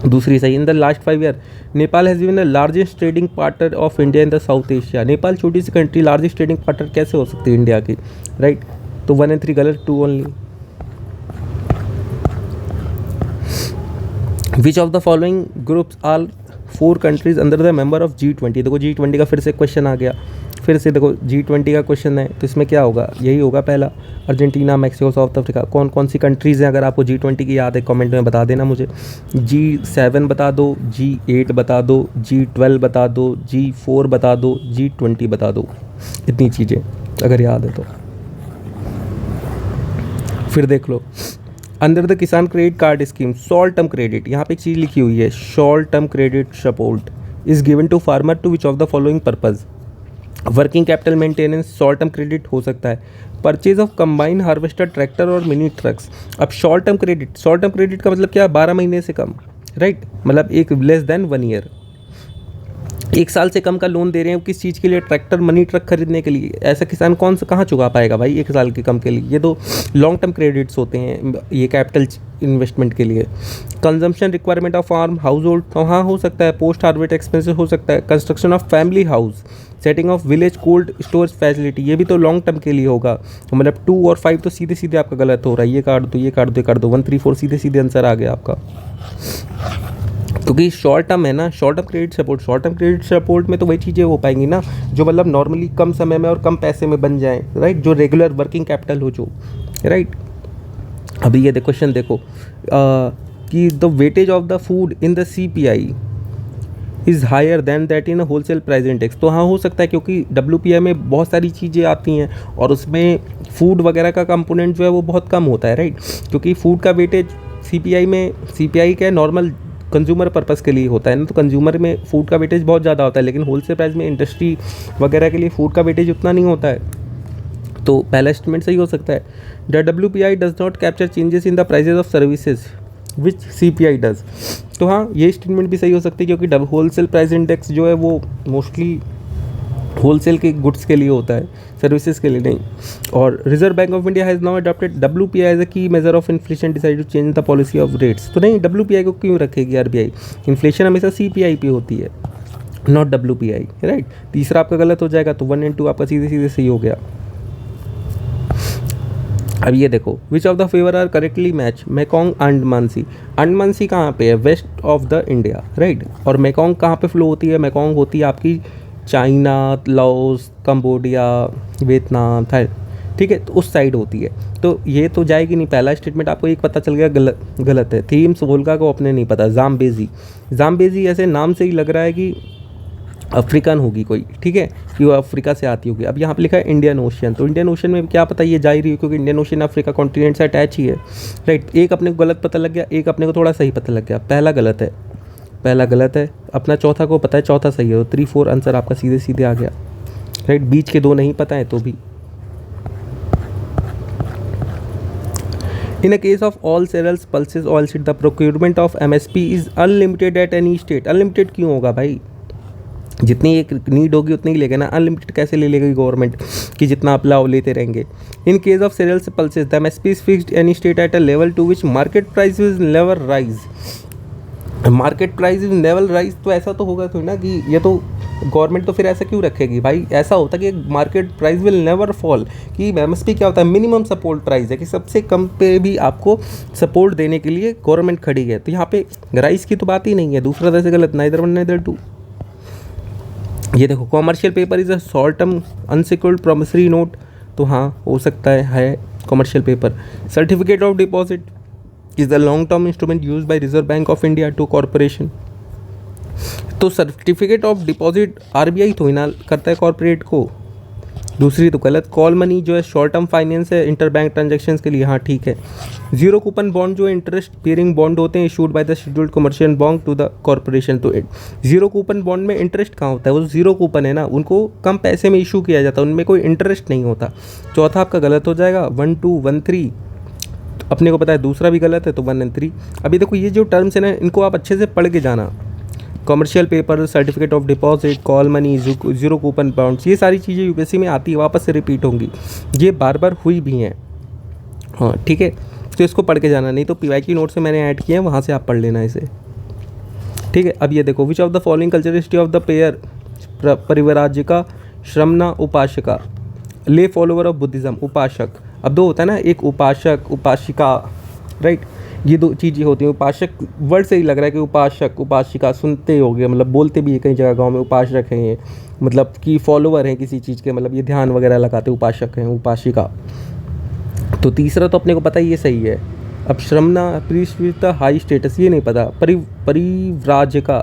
दूसरी सही, in the last 5 year Nepal has been the largest trading partner of India in the South Asia. Nepal छोटी सी कंट्री लार्जेस्ट ट्रेडिंग पार्टनर कैसे हो सकती है इंडिया की, राइट? तो 1 and 3 गलत, 2 only. Which of the following groups are 4 countries under the member of G20। देखो G20 का फिर से क्वेश्चन आ गया, फिर से देखो G20 का क्वेश्चन है, तो इसमें क्या होगा, यही होगा पहला, अर्जेंटीना, मैक्सिको, साउथ अफ्रीका। कौन कौन सी कंट्रीज़ हैं, अगर आपको G20 की याद है कमेंट में बता देना मुझे। G7 बता दो, G8 बता दो, G12 बता दो, G4 बता दो, G20 बता दो, इतनी चीज़ें अगर याद है तो। फिर देख लो, under the Kisan credit card scheme short term credit, यहाँ पे एक चीज़ लिखी हुई है, short term credit support is given to farmer to which of the following purpose. Working capital maintenance short term credit हो सकता है, purchase of combine harvester tractor और मिनी ट्रक्स। अब शॉर्ट टर्म क्रेडिट का मतलब क्या है, 12 महीने से कम, राइट? मतलब एक लेस देन 1 ईयर, 1 साल से कम का लोन दे रहे हैं किस चीज़ के लिए, ट्रैक्टर मनी ट्रक खरीदने के लिए। ऐसा किसान कौन सा कहाँ चुका पाएगा भाई 1 साल के कम के लिए, ये तो लॉन्ग टर्म क्रेडिट्स होते हैं ये कैपिटल इन्वेस्टमेंट के लिए। Consumption requirement of farm household, तो हाँ हो सकता है, पोस्ट हार्वेस्ट एक्सपेंसेस हो सकता है, construction of family house, setting of village cold storage facility, ये भी तो लॉन्ग टर्म के लिए होगा। तो मतलब 2 और 5 तो सीधे सीधे आपका गलत हो रहा है, ये काट दो, ये काट दो, ये काट दो, 1, 3, 4 सीधे सीधे आंसर आ गया आपका, क्योंकि शॉर्ट टर्म है ना, शॉर्ट टर्म क्रेडिट सपोर्ट में तो वही चीज़ें हो पाएंगी ना जो मतलब नॉर्मली कम समय में और कम पैसे में बन जाएं, राइट? जो रेगुलर वर्किंग कैपिटल हो जो, राइट? अभी ये क्वेश्चन देखो कि the weightage of the food in the CPI is higher than that in wholesale price index. तो हाँ हो सकता है, क्योंकि WPI में बहुत सारी चीज़ें आती हैं और उसमें फूड वगैरह का कंपोनेंट जो है वो बहुत कम होता है, राइट? क्योंकि फूड का वेटेज CPI क्या है, नॉर्मल कंज्यूमर पर्पस के लिए होता है ना, तो कंज्यूमर में फूड का वेटेज बहुत ज़्यादा होता है, लेकिन होलसेल प्राइस में इंडस्ट्री वगैरह के लिए फूड का वेटेज उतना नहीं होता है। तो पहला स्टेटमेंट सही हो सकता है, the WPI does not capture changes in the prices of services which CPI does. तो हाँ ये स्टेटमेंट भी सही हो सकती है, क्योंकि होलसेल प्राइस इंडेक्स जो है वो मोस्टली होलसेल के गुड्स के लिए होता है, सर्विसेज के लिए नहीं। और Reserve Bank of India has now adopted WPI as a key measure of inflation decide to change the policy of rates. तो नहीं, WPI को क्यों रखेगी RBI, इन्फ्लेशन हमेशा CPI पे होती है, नॉट WPI, राइट? तीसरा आपका गलत हो जाएगा, तो 1 and 2 आपका सीधे सीधे सही हो गया। अब ये देखो, which of the favour are correctly match, Mekong Andaman sea. Andaman sea कहाँ पे है, west of the India, right? और मेकोंग कहाँ पे फ्लो होती है, मेकोंग होती है आपकी China, Laos, Cambodia, Vietnam, Thailand, ठीक है, तो उस साइड होती है। तो ये तो जाएगी नहीं, पहला स्टेटमेंट आपको एक पता चल गया गलत है। थीम्स वोल्गा को अपने नहीं पता, जाम्बेजी ऐसे नाम से ही लग रहा है कि अफ्रीकन होगी कोई, ठीक है, कि वो अफ्रीका से आती होगी। अब यहाँ पे लिखा है इंडियन ओशियन, तो इंडियन ओशियन में क्या पता ये जा ही रही है, क्योंकि इंडियन ओशियन अफ्रीका कॉन्टिनेंट से अटैच ही है, राइट? एक अपने को गलत पता लग गया, एक अपने को थोड़ा सही पता लग गया। पहला गलत है, अपना चौथा को पता है, चौथा सही है, तो 3, 4 आंसर आपका सीधे सीधे आ गया, राइट? बीच के 2 नहीं पता है तो भी। In a case of all cereals pulses oil seed the procurement of MSP is unlimited at any state. Unlimited क्यों होगा भाई, जितनी एक नीड होगी उतनी ही लेगा ना, अनलिमिटेड कैसे ले लेगी गवर्नमेंट कि जितना आप लाओ लेते रहेंगे। In case of cereals pulses the MSP is fixed any state at a level to which market price will never rise. Market price will never rise, तो ऐसा तो होगा थोड़ी ना कि ये तो गवर्नमेंट तो फिर ऐसा क्यों रखेगी भाई, ऐसा होता कि market price will never fall, कि MSP क्या होता है, मिनिमम सपोर्ट प्राइस है, कि सबसे कम पे भी आपको सपोर्ट देने के लिए गवर्नमेंट खड़ी है। तो यहाँ पे राइस की तो बात ही नहीं है, दूसरा वैसे गलत, नाइदर 1 नाइदर 2। ये देखो, commercial paper is a short term unsecured promissory note, तो हाँ हो सकता है commercial paper. Certificate of deposit is the long term instrument use by Reserve Bank of India to corporation. तो सर्टिफिकेट ऑफ डिपॉजिट RBI थोड़ी ना करता है कॉरपोरेट को। दूसरी तो गलत, कॉल मनी जो है शॉर्ट टर्म फाइनेंस है इंटर बैंक ट्रांजेक्शन्स के लिए, हाँ ठीक है। जीरो कूपन बॉन्ड जो इंटरेस्ट बियरिंग बॉन्ड होते हैं issued by the scheduled commercial bond to the corporation. तो जीरो कूपन बॉन्ड में इंटरेस्ट कहाँ होता है, वो जीरो कूपन है ना, उनको कम पैसे में इशू किया जाता है, उनमें कोई इंटरेस्ट नहीं होता। चौथा आपका गलत हो जाएगा, 1, 2, 1, 3 अपने को पता है, दूसरा भी गलत है, तो 1 and 3। अभी देखो ये जो टर्म्स है ना, इनको आप अच्छे से पढ़ के जाना। Commercial paper, certificate of deposit, call money, zero coupon bounds, ये सारी चीज़ें यूपीएससी में आती है, वापस से रिपीट होंगी, ये बार बार हुई भी हैं। हाँ ठीक है, तो इसको पढ़ के जाना, नहीं तो पीवाईक्यू नोट से मैंने ऐड किया है, वहाँ से आप पढ़ लेना इसे। ठीक है, अब ये देखो, विच ऑफ द फॉलोइंग कल्चरिस्टी ऑफ द पेयर परिवराजिका, श्रमणा, उपासका, ले फॉलोवर ऑफ बुद्धिज्म। उपासक, अब दो होता है ना, एक उपासक, उपासिका, राइट, ये दो चीज़ें होती हैं। उपासक वर्ड से ही लग रहा है कि उपासक उपासिका सुनते हो गए, मतलब बोलते भी है कई जगह गांव में, उपासक हैं ये, मतलब कि फॉलोवर हैं किसी चीज़ के, मतलब ये ध्यान वगैरह लगाते, उपासक हैं, उपासिका। तो तीसरा तो अपने को पता ही ये सही है। अब श्रमणा, प्रीस्विता, हाई स्टेटस, ये नहीं पता। परिव्राजका,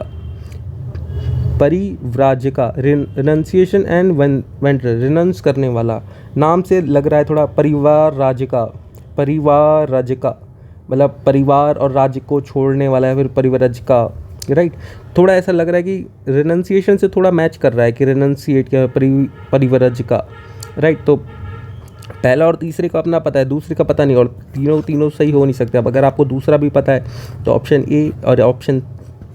परिव्राजका, रिनंसिएशन एंड वेंटर, रिनंस करने वाला, नाम से लग रहा है थोड़ा, परिवार राजिका, परिवार राजिका मतलब परिवार और राज्य को छोड़ने वाला है, फिर परिवरजका, राइट, थोड़ा ऐसा लग रहा है कि रिनंसिएशन से थोड़ा मैच कर रहा है कि रिनंसिएट क्या, परिवरजका, राइट। तो पहला और तीसरे का अपना पता है, दूसरे का पता नहीं, और तीनों सही हो नहीं सकते। अब अगर आपको दूसरा भी पता है तो ऑप्शन ए और ऑप्शन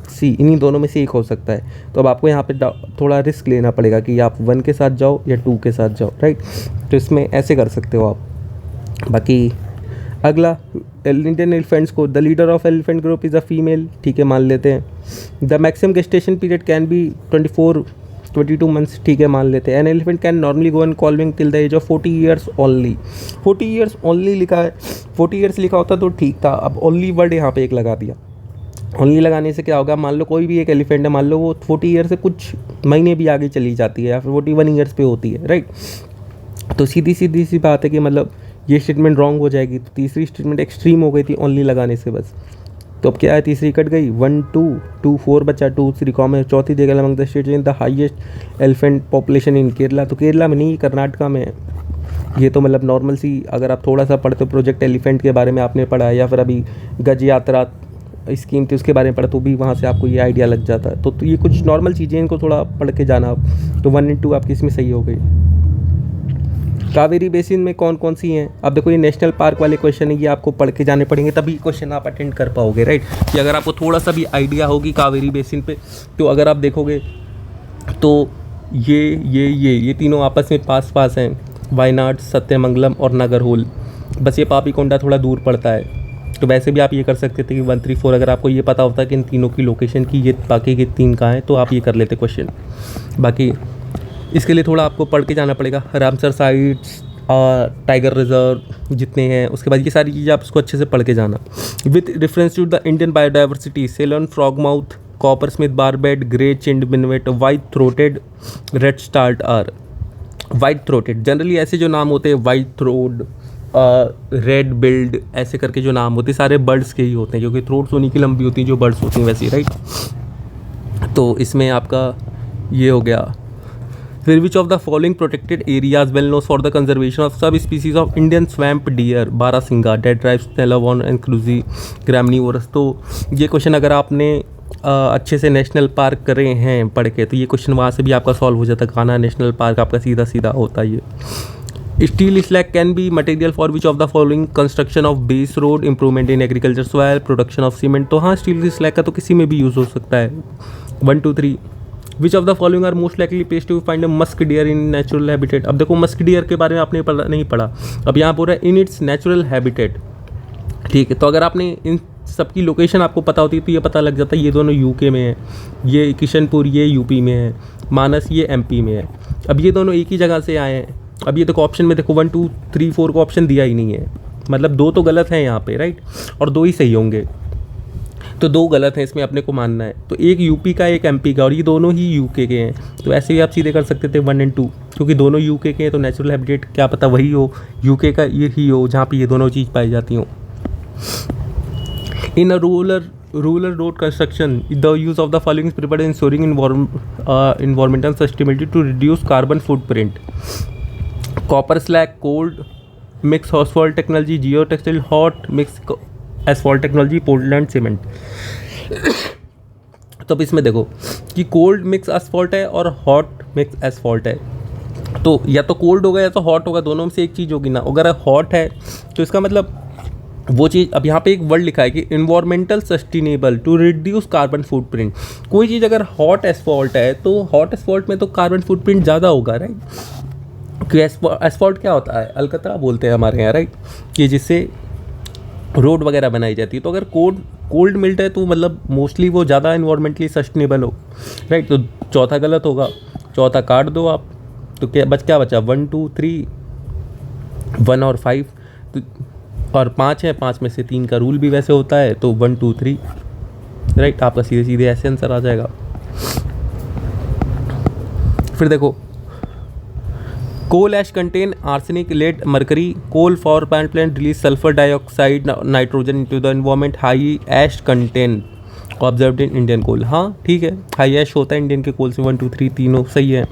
सी, इन्हीं दोनों में से एक हो सकता है। तो अब आपको यहाँ पे थोड़ा रिस्क लेना पड़ेगा कि आप 1 के साथ जाओ या 2 के साथ जाओ, राइट। तो इसमें ऐसे कर सकते हो आप। बाकी अगला, इंडियन एलिफेंट्स को, the leader of elephant group is a female, ठीक है, मान लेते हैं। The maximum gestation period can be 22 months, ठीक है, मान लेते हैं। An elephant can normally go on calving till the age of 40 years only. 40 years only लिखा है, 40 ईयर्स लिखा होता तो ठीक था, अब ओनली वर्ड यहाँ पे एक लगा दिया। ओनली लगाने से क्या होगा, मान लो कोई भी एक एलिफेंट है, मान लो वो 40 ईयर से कुछ महीने भी आगे चली जाती है, या फिर 41 ईयर्स पे होती है, राइट। तो सीधी सी बात है कि मतलब ये स्टेटमेंट रॉन्ग हो जाएगी। तो तीसरी स्टेटमेंट एक्सट्रीम हो गई थी ओनली लगाने से बस। तो अब क्या है, तीसरी कट गई, 1 2 4 बचा, 2 3 कॉमन। चौथी जगह among the states in the highest elephant population in Kerala, तो केरला में नहीं, कर्नाटका में है। ये तो मतलब नॉर्मल सी, अगर आप थोड़ा सा पढ़ते हो प्रोजेक्ट एलिफेंट के बारे में आपने पढ़ा, या फिर अभी गज यात्रा स्कीम थी उसके बारे में पढ़ा, तो भी वहाँ से आपको ये आइडिया लग जाता है। तो ये कुछ नॉर्मल चीज़ें, इनको थोड़ा पढ़ के जाना आप। तो 1 और 2 आपकी इसमें सही हो गई। कावेरी बेसिन में कौन कौन सी हैं, अब देखो ये नेशनल पार्क वाले क्वेश्चन है, ये आपको पढ़ के जाने पड़ेंगे, तभी क्वेश्चन आप अटेंड कर पाओगे, राइट। कि अगर आपको थोड़ा सा भी आइडिया होगी कावेरी बेसिन पे, तो अगर आप देखोगे तो ये तीनों आपस में पास हैं, वायनाड, सत्यमंगलम और नागरहोल। बस ये पापीकोंडा थोड़ा दूर पड़ता है। तो वैसे भी आप ये कर सकते थे कि 1 3 4, अगर आपको ये पता होता कि इन तीनों की लोकेशन की ये बाकी के 3 कहाँ हैं, तो आप ये कर लेते क्वेश्चन। बाकी इसके लिए थोड़ा आपको पढ़ के जाना पड़ेगा, रामसर साइट्स, टाइगर रिजर्व जितने हैं, उसके बाद ये सारी चीज़ें आप इसको अच्छे से पढ़ के जाना। With reference to the Indian biodiversity, Ceylon frogmouth, coppersmith barbet, grey chinned minivet, white throated redstart are. White throated generally ऐसे जो नाम होते हैं, वाइट थ्रोड, रेड बिल्ड, ऐसे करके जो नाम होते हैं सारे बर्ड्स के ही होते हैं, क्योंकि थ्रोट्स उन्हीं की लंबी होती हैं जो बर्ड्स होती हैं वैसे, राइट। तो इसमें आपका ये हो गया। फिर which of the following protected areas well known for the conservation of sub species of Indian swamp deer, barasingha, डेड ट्राइब्स, टेलावॉन एंड क्रूजी, ग्रामनीवोरस। तो ये क्वेश्चन अगर आपने अच्छे से नेशनल पार्क करे हैं पढ़ के, तो ये क्वेश्चन वहाँ से भी आपका सॉल्व हो जाता है। कान्हा नेशनल पार्क आपका सीधा होता है ये। Steel slag can be material for which of the following, construction of base road, improvement in agriculture soil, production of cement. तो हाँ, स्टील स्लैग का तो किसी में भी यूज़ हो सकता है। 1 2 3, which of the following are most likely place to find a musk deer in natural habitat. अब देखो मस्क डियर के बारे में आपने नहीं पढ़ा, अब यहाँ पूरा इन इट्स नेचुरल हैबिटेट, ठीक है। तो अगर आपने इन सबकी लोकेशन आपको पता होती है तो ये पता लग जाता है ये दोनों यूके में है, ये किशनपुर ये यूपी में है, मानस ये एमपी में है। अब ये दोनों एक ही जगह से आए हैं। अब ये देखो ऑप्शन में देखो 1 2 3 4 को ऑप्शन दिया ही नहीं है, मतलब 2 तो गलत हैं यहाँ पे, राइट, और 2 ही सही होंगे। तो 2 गलत हैं, इसमें अपने को मानना है। तो एक यूपी का एक एमपी का, और ये दोनों ही यूके के हैं। तो ऐसे ही आप सीधे कर सकते थे 1 और 2, क्योंकि दोनों यूके के हैं। तो नेचुरल हैबिटेट क्या पता वही हो, यूके का ये ही हो जहाँ पे ये दोनों चीज़ पाई जाती हों। In a rural road construction the use of the following prepared ensuring environmental sustainability to reduce carbon footprint, copper slag, cold mix asphalt technology, geotextile, hot mix asphalt technology, Portland cement. तो अब इसमें देखो कि cold mix asphalt है और hot mix asphalt है। तो या तो कोल्ड होगा या तो हॉट होगा, दोनों में से एक चीज़ होगी ना। अगर हॉट है तो इसका मतलब वो चीज़, अब यहाँ पे एक वर्ड लिखा है कि environmental sustainable to reduce carbon footprint. कोई चीज़ अगर हॉट एसफॉल्ट है तो हॉट एसफॉल्ट में तो कार्बन फुटप्रिंट ज़्यादा होगा, राइट। कि एसफॉल्ट क्या होता है, अलकतरा बोलते हैं हमारे यहाँ, राइट, कि जिससे रोड वगैरह बनाई जाती है। तो अगर कोल्ड मिल्ट है तो मतलब मोस्टली वो ज़्यादा इन्वायरमेंटली सस्टेनेबल हो, राइट। तो चौथा गलत होगा, चौथा काट दो आप। तो क्या बचा 1 2 3, 1 और 5, तो और 5 है, 5 में से 3 का रूल भी वैसे होता है, तो 1 2 3, राइट। आपका सीधे सीधे ऐसे आंसर आ जाएगा। फिर देखो, coal ash contain arsenic, lead, mercury. Coal for plant release sulphur dioxide, nitrogen into the environment. High ash content observed in Indian coal. हाँ ठीक है, हाई एश होता है इंडियन के कोल से। 1 2 3 तीनों सही है।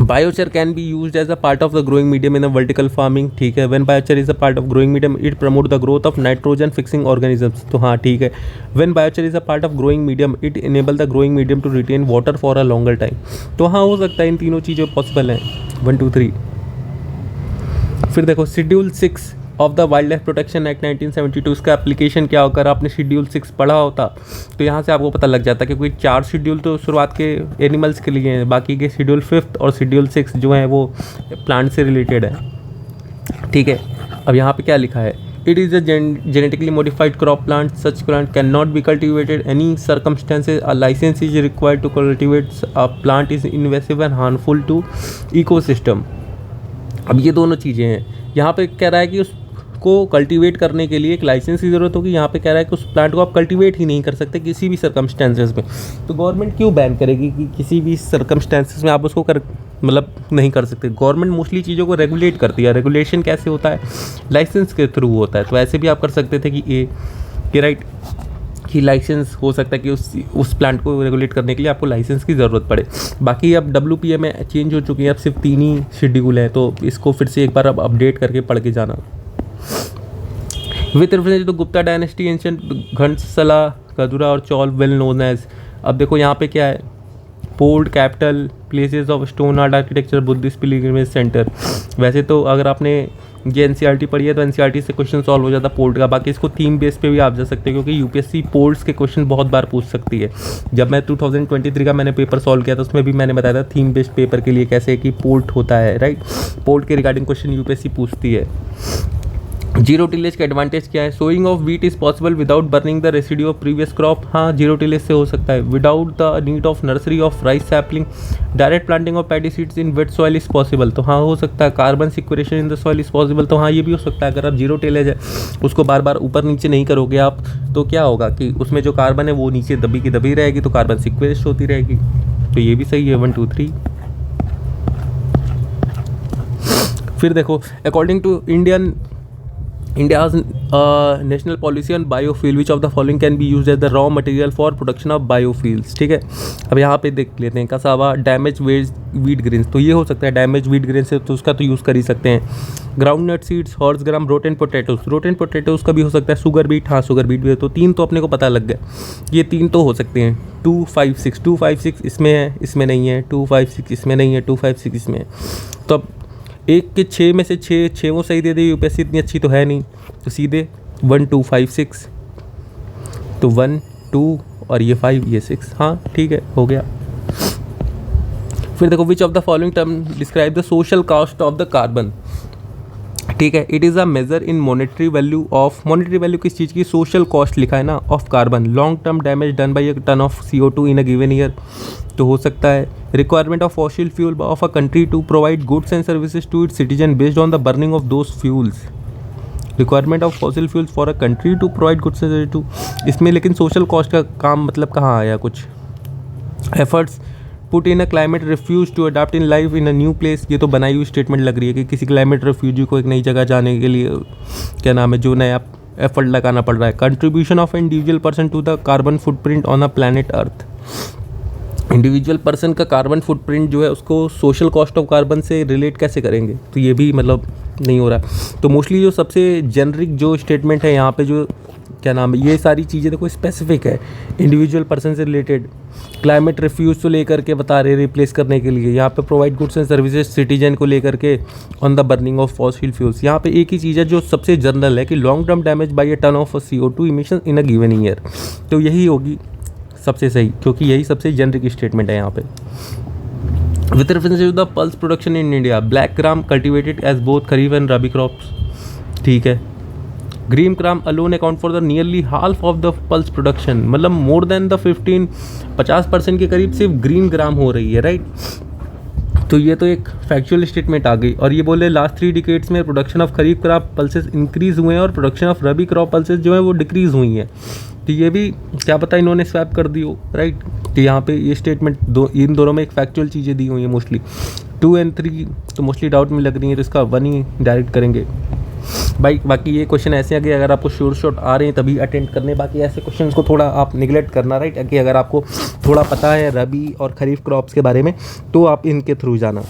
Biochar can be used as a part of the growing medium in a vertical farming, ठीक है। When biochar is a part of growing medium it promote the growth of nitrogen fixing organisms, तो हाँ ठीक है। When biochar is a part of growing medium it enable the growing medium to retain water for a longer time, तो हाँ हो सकता है, इन तीनों चीज़ें पॉसिबल हैं। 1 2 3। फिर देखो, schedule 6 of the wild life protection act 1972, इसका एप्लीकेशन क्या होकर आपने शेड्यूल 6 पढ़ा होता तो यहाँ से आपको पता लग जाता कि कोई 4 शेड्यूल तो शुरुआत के एनिमल्स के लिए हैं, बाकी के शेड्यूल 5 और शेड्यूल 6 जो है वो प्लांट से रिलेटेड है, ठीक है। अब यहाँ पे क्या लिखा है, it is a genetically modified crop plant, such plant cannot be cultivated any circumstances, a license is required to cultivate a plant is invasive and harmful to ecosystem। अब ये दोनों चीज़ें हैं, यहाँ पे कह रहा है कि उसको कल्टीवेट करने के लिए एक लाइसेंस की ज़रूरत होगी, यहाँ पे कह रहा है कि उस प्लांट को आप कल्टीवेट ही नहीं कर सकते किसी भी सर्कमस्टेंसेस में। तो गवर्नमेंट क्यों बैन करेगी कि किसी भी सर्कमस्टेंसेस में आप उसको मतलब नहीं कर सकते। गवर्नमेंट मोस्टली चीज़ों को रेगुलेट करती है। रेगुलेशन कैसे होता है, लाइसेंस के थ्रू होता है। तो ऐसे भी आप कर सकते थे कि राइट, कि लाइसेंस हो सकता है कि उस प्लांट को रेगुलेट करने के लिए आपको लाइसेंस की ज़रूरत पड़े। बाकी अब WPA में चेंज हो चुकी है, अब सिर्फ 3 ही शेड्यूल है, तो इसको फिर से एक बार अब अपडेट करके पढ़ के जाना। With reference to Gupta dynasty, ancient Ghantasala, Kadura और चौल वेल नोन एज। अब देखो यहाँ पे क्या है, port, capital, places of stone art architecture, Buddhist pilgrimage centre. वैसे तो अगर आपने ये NCERT पढ़ी है तो NCERT से क्वेश्चन सॉल्व हो जाता पोर्ट का। बाकी इसको थीम बेस पे भी आप जा सकते हैं, क्योंकि UPSC पोर्ट्स के क्वेश्चन बहुत बार पूछ सकती है। जब मैं 2023 का मैंने पेपर सॉल्व किया था उसमें भी मैंने बताया था थीम बेस्ड पेपर के लिए कैसे कि पोर्ट होता है, राइट। पोर्ट के रिगार्डिंग क्वेश्चन UPSC पूछती है। जीरो टिलेज का एडवांटेज क्या है, sowing of wheat is possible without burning the residue of previous crop. हाँ, जीरो टिलेज से हो सकता है। Without the need of nursery of rice sapling, direct planting of paddy seeds in wet soil is possible, तो हाँ हो सकता है। Carbon sequestration in the soil is possible, तो हाँ ये भी हो सकता है। अगर आप जीरो टिलेज है उसको बार बार ऊपर नीचे नहीं करोगे आप, तो क्या होगा कि उसमें जो कार्बन है वो नीचे दबी की दबी रहेगी, तो कार्बन सिक्वेस्ट होती रहेगी। तो ये भी सही है। 1 2 3। फिर देखो, according to India's national policy on biofuel, which of the following can be used as the raw material for production of biofuels, ठीक है। अब यहाँ पे देख लेते हैं, कसावा, डैमेज वीट ग्रेन्स, तो ये हो सकता है डैमेज वीट ग्रेन्स है तो उसका तो यूज़ कर ही सकते हैं। ग्राउंड नट सीड्स, हॉर्स ग्राम, रोटेन पोटैटोस का भी हो सकता है। शुगर बीट, हाँ शुगर बीट भी है। तो 3 तो अपने को पता लग गया, ये 3 तो हो सकते हैं। 2 5 6 इसमें है, इसमें नहीं है। 2 5 6 इसमें नहीं है, 2 5 6 इसमें है। तो अब 1 के 6 में से 6 वो सही दे दी। UPSC इतनी अच्छी तो है नहीं, तो सीधे 1 2 5 6, तो 1 2 और ये 5 ये 6, हाँ ठीक है, हो गया। फिर देखो, which of the following term describe the social cost of the carbon, ठीक है। It is a measure in monetary value of, monetary value किस चीज़ की, सोशल कॉस्ट लिखा है ना, of carbon. Long term damage done by a ton of CO2 in a given year, तो हो सकता है। Requirement of fossil fuel of a country to provide goods and services to its citizen based on the burning of those fuels. Requirement of fossil fuels for a country to provide goods and to, इसमें लेकिन social cost का काम मतलब कहाँ आया कुछ। Efforts put in a climate refugee to adapt in life in a new place, ये तो बनाई हुई स्टेटमेंट लग रही है कि किसी क्लाइमेट रिफ्यूजी को एक नई जगह जाने के लिए क्या नाम है जो नया एफर्ट लगाना पड़ रहा है। Contribution of individual person to the carbon footprint on a planet Earth, individual person का कार्बन फुटप्रिंट जो है उसको सोशल कॉस्ट ऑफ कार्बन से रिलेट कैसे करेंगे, तो ये भी मतलब नहीं हो रहा है। तो मोस्टली जो सबसे जेनरिक जो स्टेटमेंट है यहाँ पे जो क्या नाम है, ये सारी चीज़ें देखो स्पेसिफिक है, इंडिविजुअल पर्सन से रिलेटेड। क्लाइमेट रिफ्यूज को लेकर के बता रहे रिप्लेस करने के लिए। यहाँ पे provide goods and services citizen को लेकर के on the burning of fossil fuels. यहाँ पे एक ही चीज़ है जो सबसे जनरल है कि long term damage by a ton of CO2 emission in a given year. तो यही होगी सबसे सही, क्योंकि यही सबसे जेनरिक स्टेटमेंट है यहाँ पे। With reference to the pulse production in India, black gram cultivated as both kharif and rabi crops, ठीक है। Green gram alone account for the nearly half of the pulse production, मतलब मोर देन द 50% के करीब सिर्फ green gram हो रही है, right. तो ये तो एक फैक्चुअल स्टेटमेंट आ गई। और ये बोले लास्ट 3 डिकेड्स में production of kharif crop pulses increase हुए हैं और production of rabi crop pulses जो है वो डिक्रीज हुई हैं। तो ये भी क्या पता इन्होंने स्वैप कर दी हो, राइट। तो यहाँ पे ये स्टेटमेंट इन दोनों में एक फैक्चुअल चीज़ें दी हुई हैं मोस्टली। 2 और 3 तो मोस्टली डाउट में लग रही है, तो इसका 1 ही डायरेक्ट करेंगे भाई। बाकी ये क्वेश्चन ऐसे हैं कि अगर आपको श्योर शॉट आ रहे हैं तभी अटेंड करने, बाकी ऐसे क्वेश्चंस को थोड़ा आप निगलेक्ट करना, राइट। कि अगर आपको थोड़ा पता है रबी और खरीफ क्रॉप्स के बारे में तो आप इनके थ्रू जाना।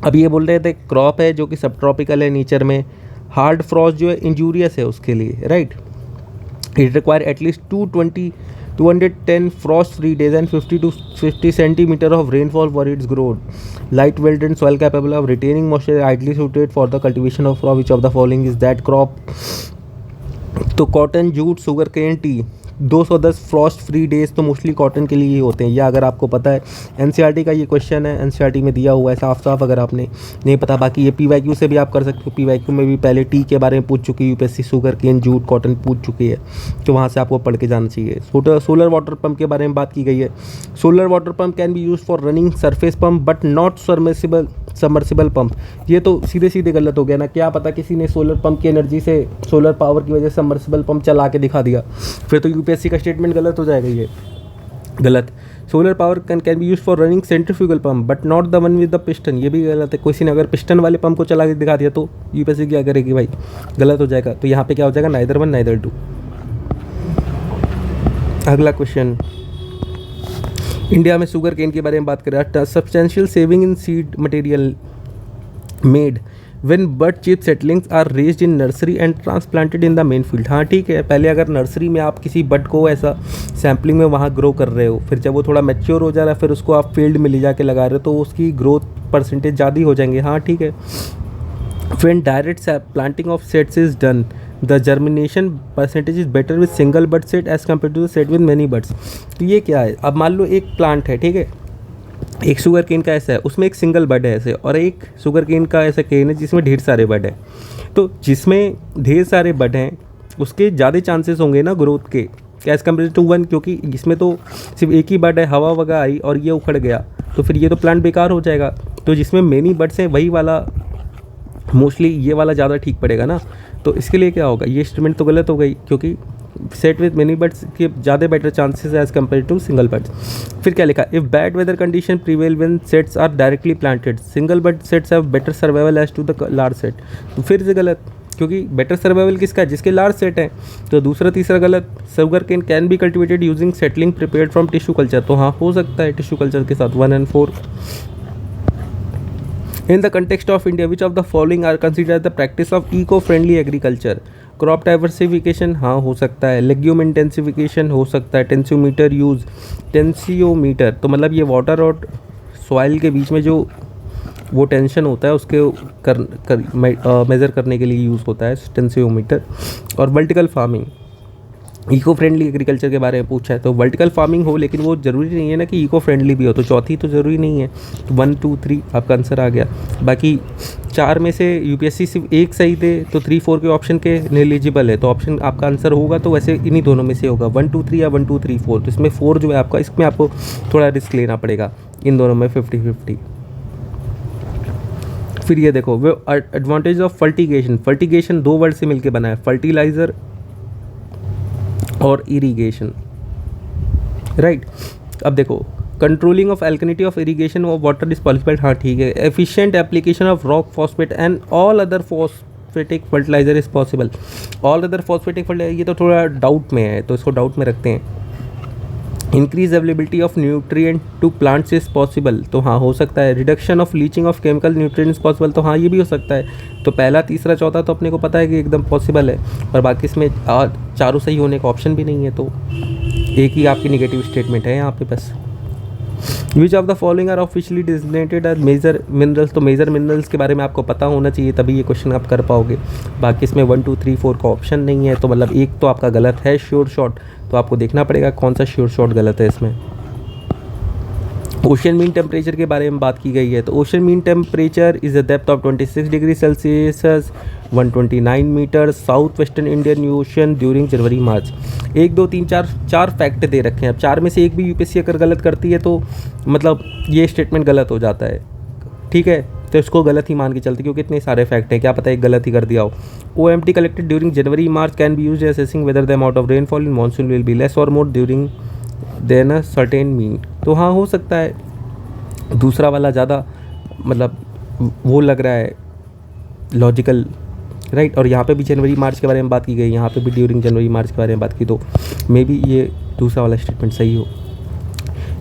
अब ये बोल रहे थे क्रॉप है जो कि सब ट्रॉपिकल है नेचर में, हार्ड फ्रॉस्ट जो है इंजूरियस है उसके लिए, right. It require at least 210 frost free days and 50 to 50 centimeter of rainfall for its growth. Light wilted soil capable of retaining moisture ideally suited for the cultivation of crop. Which of the following is that crop? तो cotton, jute, sugarcane, tea. 210 frost free days तो mostly cotton के लिए ही होते हैं, या अगर आपको पता है NCERT का ये क्वेश्चन है, NCERT में दिया हुआ है साफ साफ, अगर आपने नहीं पता। बाकी ये PYQ से भी आप कर सकते हो, PYQ में भी पहले टी के बारे में पूछ चुकी है UPSC, sugarcane, jute, cotton पूछ चुकी है, तो वहाँ से आपको पढ़ के जाना चाहिए। सोलर वाटर पम्प के बारे में बात की गई है। Solar water pump can be use for running surface pump but not submersible pump. ये तो सीधे सीधे गलत हो गया ना, क्या पता किसी ने सोलर पंप की एनर्जी से, सोलर पावर की वजह से सबमर्सिबल पंप चला के दिखा दिया, फिर तो UPSC का स्टेटमेंट गलत हो जाएगा, ये गलत। Solar power can be use for running centrifugal pump but not the one with the piston, ये भी गलत है। किसी ने अगर पिस्टन वाले पंप को चला के दिखा दिया तो UPSC क्या करेगी भाई, गलत हो जाएगा। तो यहाँ पे क्या हो जाएगा, नाइदर 1 नाइदर 2। अगला क्वेश्चन, इंडिया में शुगर केन के बारे में बात करें। Substantial saving in seed material made when bud chip seedlings are raised in nursery and transplanted in the main field. हाँ ठीक है, पहले अगर नर्सरी में आप किसी बड को ऐसा सैम्पलिंग में वहाँ ग्रो कर रहे हो, फिर जब वो थोड़ा मैच्योर हो जा रहा है फिर उसको आप फील्ड में ले जाके लगा रहे हो, तो उसकी ग्रोथ परसेंटेज ज़्यादा हो जाएंगे। हाँ ठीक है। When direct planting of sets is done the germination percentage is better with single bud set as compare to the set with many buds. तो ये क्या है, अब मान लो एक प्लांट है, ठीक है, एक शुगर केन का ऐसा है, उसमें एक सिंगल बड है ऐसे, और एक शुगर केन का ऐसा केन है जिसमें ढेर सारे बड हैं। तो जिसमें ढेर सारे बड हैं उसके ज़्यादा चांसेस होंगे ना ग्रोथ के एज कम्पेयर टू 1, क्योंकि इसमें तो सिर्फ एक ही बड है, हवा वगैरह आई और ये उखड़ गया तो फिर ये तो प्लांट बेकार हो जाएगा। तो जिसमें मेनी बड्स हैं वही वाला मोस्टली ये वाला ज़्यादा ठीक पड़ेगा ना। तो इसके लिए क्या होगा, ये स्टेटमेंट तो गलत हो गई, क्योंकि सेट विद मेनी बर्ड्स के ज़्यादा better chances as compare to single buds. फिर क्या लिखा, if bad weather condition prevail when sets are directly planted single bud sets have better survival as to the large set. तो फिर से गलत, क्योंकि बेटर सर्वाइवल किसका है, जिसके लार्ज सेट हैं। तो दूसरा तीसरा गलत। Sugarcane can be cultivated using settling prepared from tissue culture. तो हाँ हो सकता है टिश्यू कल्चर के साथ, 1 और 4। In the context of India, which of the following are considered the practice of eco-friendly agriculture? Crop diversification हाँ हो सकता है, लेग्यूम इंटेंसिफिकेशन हो सकता है, टेंसियोमीटर यूज़, टेंसियोमीटर तो मतलब ये वाटर और सॉइल के बीच में जो वो टेंशन होता है उसके मेज़र करने के लिए यूज़ होता है टेंसियोमीटर। और vertical farming, eco friendly agriculture के बारे में पूछा है तो वर्टिकल फार्मिंग हो, लेकिन वो ज़रूरी नहीं है ना कि इको फ्रेंडली भी हो, तो चौथी तो ज़रूरी नहीं है। तो 1, 2, 3 आपका आंसर आ गया। बाकी 4 में से UPSC सिर्फ एक सही थे, तो 3, 4 के ऑप्शन के एलिजिबल है, तो ऑप्शन आपका आंसर होगा तो वैसे इन्हीं दोनों में से होगा, 1, 2, 3 या 1, 2, 3, 4। तो इसमें 4 जो है आपका, इसमें आपको थोड़ा रिस्क लेना पड़ेगा, इन दोनों में 50-50। फिर ये देखो, वो advantage of fertigation, fertigation 2 word से मिलकर बना है, फर्टिलाइज़र और इरीगेशन, राइट। अब देखो, controlling of alkalinity of irrigation of water is possible, हाँ ठीक है। Efficient application of rock phosphate and all other phosphatic fertiliser is possible. All other phosphatic fertiliser ये तो थोड़ा डाउट में है, तो इसको डाउट में रखते हैं। Increase availability of nutrient to plants is possible, तो हाँ हो सकता है। Reduction of leaching of chemical nutrients possible, तो हाँ ये भी हो सकता है। तो पहला, तीसरा, चौथा तो अपने को पता है कि एकदम पॉसिबल है, और बाकी इसमें चारों सही होने का ऑप्शन भी नहीं है, तो एक ही आपकी निगेटिव स्टेटमेंट है यहाँ पे बस। Which of the following are officially designated as major minerals, तो मेजर मिनरल्स के बारे में आपको पता होना चाहिए, तभी ये क्वेश्चन आप कर पाओगे। बाकी इसमें 1 2 3 4 का ऑप्शन नहीं है, तो मतलब एक तो आपका गलत है श्योर शॉट, तो आपको देखना पड़ेगा कौन सा श्योर शॉट गलत है इसमें। ओशन मीन टेम्परेचर के बारे में बात की गई है, तो ocean mean temperature is the depth of 26 degree Celsius 129 metre south western Indian Ocean during January March. 1 2 3 4 fact दे रखे हैं। अब 4 में से एक भी यूपीएससी अगर गलत करती है तो मतलब ये स्टेटमेंट गलत हो जाता है, ठीक है, तो इसको गलत ही मान के चलते, क्योंकि इतने सारे फैक्ट हैं, क्या पता एक गलत ही कर दिया हो। OMT collected during January March can be used assessing whether the amount of rainfall in monsoon will be less और more during than a certain mean, तो हाँ हो सकता है दूसरा वाला ज़्यादा मतलब वो लग रहा है लॉजिकल, राइट। और यहाँ पे भी जनवरी मार्च के बारे में बात की गई, यहाँ पे भी ड्यूरिंग जनवरी मार्च के बारे में बात की, तो मे बी ये दूसरा वाला स्टेटमेंट सही हो।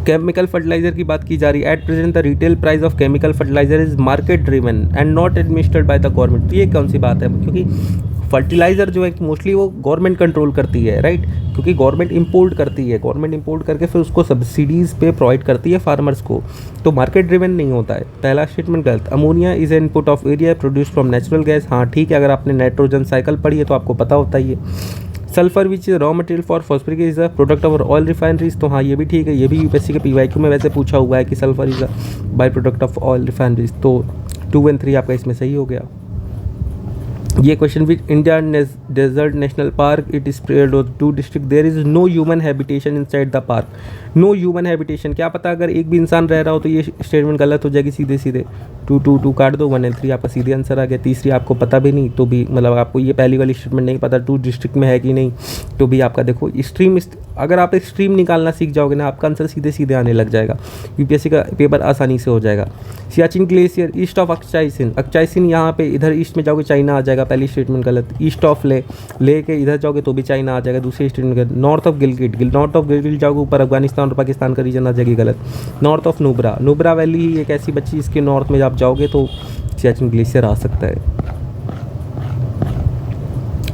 केमिकल फर्टिलाइजर की बात की जा रही है। At present the retail price of chemical fertiliser is market driven and not administered by the government, तो ये कौन सी बात है, क्योंकि फर्टिलाइज़र जो है मोस्टली वो गवर्नमेंट कंट्रोल करती है, राइट, क्योंकि गवर्नमेंट इंपोर्ट करती है, गवर्नमेंट इंपोर्ट करके फिर उसको सब्सिडीज़ पे प्रोवाइड करती है फार्मर्स को, तो मार्केट ड्रिवन नहीं होता है। पहला स्टेटमेंट गलत। Ammonia is an input of area produce from natural gas, हाँ ठीक है, अगर आपने नाइट्रोजन साइकिल पढ़ी है तो आपको पता होता ही है। Sulphur which is raw material for phosphoric is a product of oil refineries, तो हाँ ये भी ठीक है, ये भी यूपीएससी के पीवाईक्यू में वैसे पूछा हुआ है कि sulphur is a by product of oil refineries, तो 2 और 3 आपका इसमें सही हो गया। ये question which India Desert National Park it is spread of 2 district there is no human habitation inside the park, no human habitation, क्या पता अगर एक भी इंसान रह रहा हो तो ये स्टेटमेंट गलत हो जाएगी सीधे सीधे। 2 2 2 काट दो, 1 और 3 आपका सीधे आंसर आ गया। तीसरी आपको पता भी नहीं तो भी मतलब आपको ये पहली वाली स्टेटमेंट नहीं पता 2 डिस्ट्रिक्ट में है कि नहीं, तो भी आपका देखो स्ट्रीम, अगर आप स्ट्रीम निकालना सीख जाओगे ना आपका आंसर सीधे सीधे आने लग जाएगा, यूपीएससी का पेपर आसानी से हो जाएगा। सियाचिन ग्लेशियर ईस्ट ऑफ अक्चाइसिन, अक्चाइसिन यहाँ पे इधर ईस्ट में जाओगे चाइना आ जाएगा, पहली स्टेटमेंट गलत। ईस्ट ऑफ ले के इधर जाओगे तो भी चाइना आ जाएगा, दूसरी स्टेटमेंट गलत। North of Gilgit, north of Gilgit जाओगे ऊपर अफगानिस्तान और पाकिस्तान का रीजन आ जाएगी, गलत। North of Nubra, Nubra valley ही एक ऐसी बच्ची इसके नॉर्थ में आप जाओगे तो सियाचिन ग्लेशियर आ सकता है।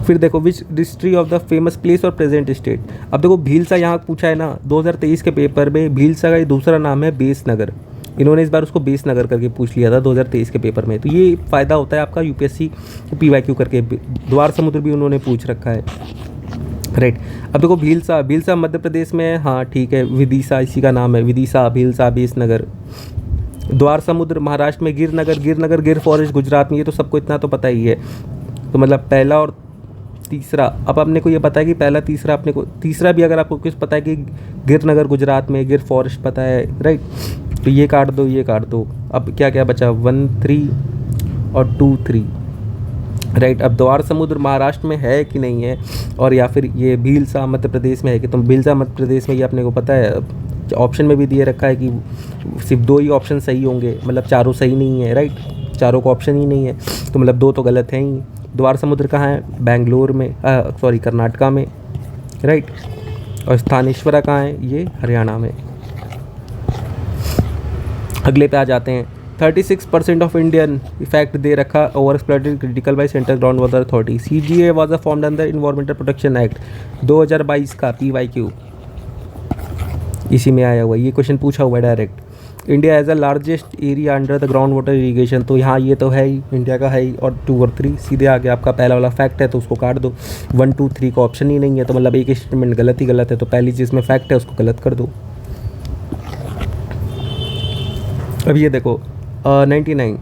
फिर देखो which history of the famous place और प्रेजेंट स्टेट, अब देखो भीलसा यहाँ पूछा है ना 2023 के पेपर में, भीलसा का दूसरा नाम है बेसनगर, इन्होंने इस बार उसको बेसनगर करके पूछ लिया था 2023 के पेपर में, तो ये फ़ायदा होता है आपका यूपीएससी पीवाईक्यू करके। द्वार समुद्र भी उन्होंने पूछ रखा है, राइट। अब देखो भीलसा, भीलसा मध्य प्रदेश में है, हाँ ठीक है, विदिशा इसी का नाम है, विदिशा, भीलसा, बेसनगर। द्वार समुद्र महाराष्ट्र में, गिरनगर, गिरनगर गिर फॉरेस्ट गुजरात में, ये तो सबको इतना तो पता ही है। तो मतलब पहला और तीसरा, अब अपने को ये पता है कि पहला तीसरा, अपने को तीसरा भी अगर आपको कुछ पता है कि गिरनगर गुजरात में, गिर फॉरेस्ट पता है, राइट, तो ये काट दो, ये काट दो। अब क्या क्या बचा, 1 3 और 2 3, राइट। अब द्वार समुद्र महाराष्ट्र में है कि नहीं है, और या फिर ये भीलसा मध्य प्रदेश में है कि, तो भीलसा मध्य प्रदेश में ये अपने को पता है, ऑप्शन में भी दिए रखा है कि सिर्फ 2 ही ऑप्शन सही होंगे, मतलब चारों सही नहीं है, राइट, चारों का ऑप्शन ही नहीं है, तो मतलब 2 तो गलत हैं ही। द्वार समुद्र कहाँ है, बेंगलोर में, सॉरी कर्नाटका में, राइट, और स्थानेश्वरा कहाँ है, ये हरियाणा में। अगले पे आ जाते हैं। 36% ऑफ इंडियन इफेक्ट दे रखा over exploited critical by central ground water authority, CGA was a formed under environmental protection act 2022 का PYQ इसी में आया हुआ, ये क्वेश्चन पूछा हुआ है direct. India as a largest area under the ground water irrigation, तो यहाँ ये तो है ही, इंडिया का है ही, और 2 और 3 सीधे आगे आपका पहला वाला फैक्ट है तो उसको काट दो। 1 2 3 का ऑप्शन ही नहीं है, तो मतलब एक स्टेटमेंट गलत ही गलत है, तो पहली चीज़ में फैक्ट है उसको गलत कर दो। अब ये देखो 99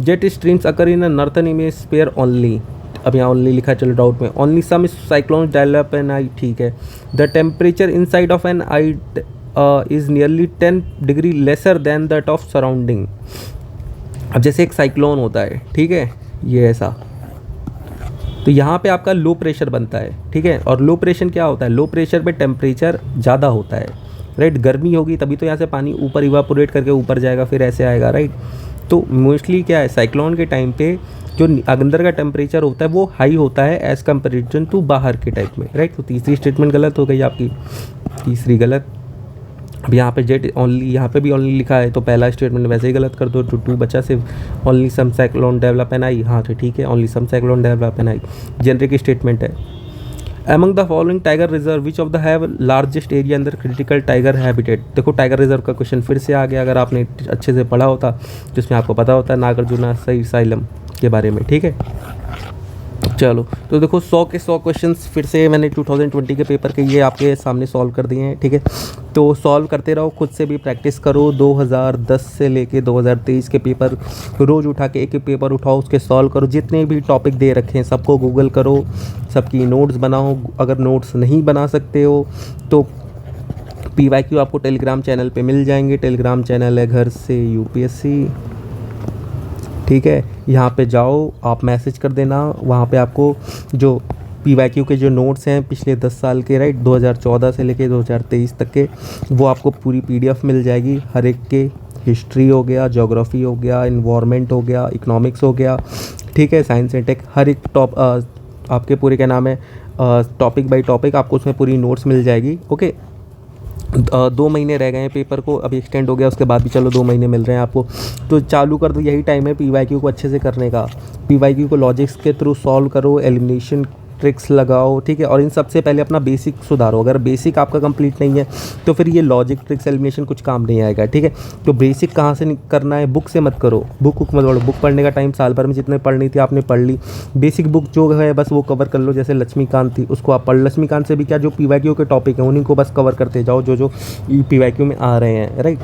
jet streams occur in northern hemisphere only, अब यहाँ ओनली लिखा है, चलो डाउट में। Only some cyclone develop an eye, ठीक है। The temperature inside of an eye is nearly 10 degree lesser than that of surrounding. अब जैसे एक साइक्लोन होता है, ठीक है, ये ऐसा, तो यहाँ पे आपका लो प्रेशर बनता है, ठीक है, और लो प्रेशर क्या होता है, लो प्रेशर पे टेम्परेचर ज़्यादा होता है, राइट, गर्मी होगी तभी तो यहाँ से पानी ऊपर इवापोरेट करके ऊपर जाएगा, फिर ऐसे आएगा, राइट। तो मोस्टली क्या है, साइक्लोन के टाइम पे जो अंदर का टेम्परेचर होता है वो हाई होता है एज़ कम्पेरिजन टू बाहर के टाइप में, राइट। तो तीसरी स्टेटमेंट गलत हो गई आपकी, तीसरी गलत। अब यहाँ पे जेट ओनली, यहाँ पे भी ओनली लिखा है तो पहला स्टेटमेंट वैसे ही गलत कर दो, तो 2 बचा सिर्फ only some cyclone develop an eye, हाँ तो ठीक है only some cyclone develop an eye, generic statement है। Among the following tiger reserve which of the have largest area अंदर क्रिटिकल टाइगर हैबिटेट। देखो टाइगर रिजर्व का क्वेश्चन फिर से आ गया, अगर आपने अच्छे से पढ़ा होता जिसमें आपको पता होता है नागार्जुना साइलम के बारे में, ठीक है। चलो तो देखो 100 के 100 क्वेश्चंस फिर से मैंने 2020 के पेपर के ये आपके सामने सॉल्व कर दिए हैं, ठीक है। तो सॉल्व करते रहो, खुद से भी प्रैक्टिस करो। 2010 से लेके 2023 के पेपर रोज़ उठा के एक एक पेपर उठाओ, उसके सॉल्व करो। जितने भी टॉपिक दे रखे हैं सबको गूगल करो, सबकी नोट्स बनाओ। अगर नोट्स नहीं बना सकते हो तो PYQ आपको टेलीग्राम चैनल पे मिल जाएंगे। टेलीग्राम चैनल है घर से UPSC, ठीक है। यहाँ पे जाओ, आप मैसेज कर देना, वहाँ पे आपको जो PYQ के जो नोट्स हैं पिछले 10 साल के, राइट, 2014 से लेके 2023 तक के, वो आपको पूरी PDF मिल जाएगी हर एक के। हिस्ट्री हो गया, ज्योग्राफी हो गया, इन्वायरमेंट हो गया, इकोनॉमिक्स हो गया, ठीक है, साइंस एंड टेक, हर एक आपके पूरे क्या नाम है टॉपिक बाय टॉपिक आपको उसमें पूरी नोट्स मिल जाएगी, ओके। 2 महीने रह गए हैं पेपर को, अभी एक्सटेंड हो गया, उसके बाद भी चलो 2 महीने मिल रहे हैं आपको, तो चालू कर दो। यही टाइम है PYQ को अच्छे से करने का। PYQ को लॉजिक्स के थ्रू सॉल्व करो, एलिमिनेशन ट्रिक्स लगाओ, ठीक है। और इन सबसे पहले अपना बेसिक सुधारो। अगर बेसिक आपका कंप्लीट नहीं है तो फिर ये लॉजिक ट्रिक्स एलिमिनेशन कुछ काम नहीं आएगा, ठीक है। तो बेसिक कहाँ से करना है, बुक से मत करो, बुक मत पढ़ो। बुक पढ़ने का टाइम साल भर में जितने पढ़नी थी आपने पढ़ ली। बेसिक बुक जो है बस वो कवर कर लो, जैसे लक्ष्मीकांत थी उसको आप पढ़। लक्ष्मीकांत से भी क्या, जो PYQ के टॉपिक हैं उन्हीं को बस कवर करते जाओ जो जो PYQ में आ रहे हैं, राइट।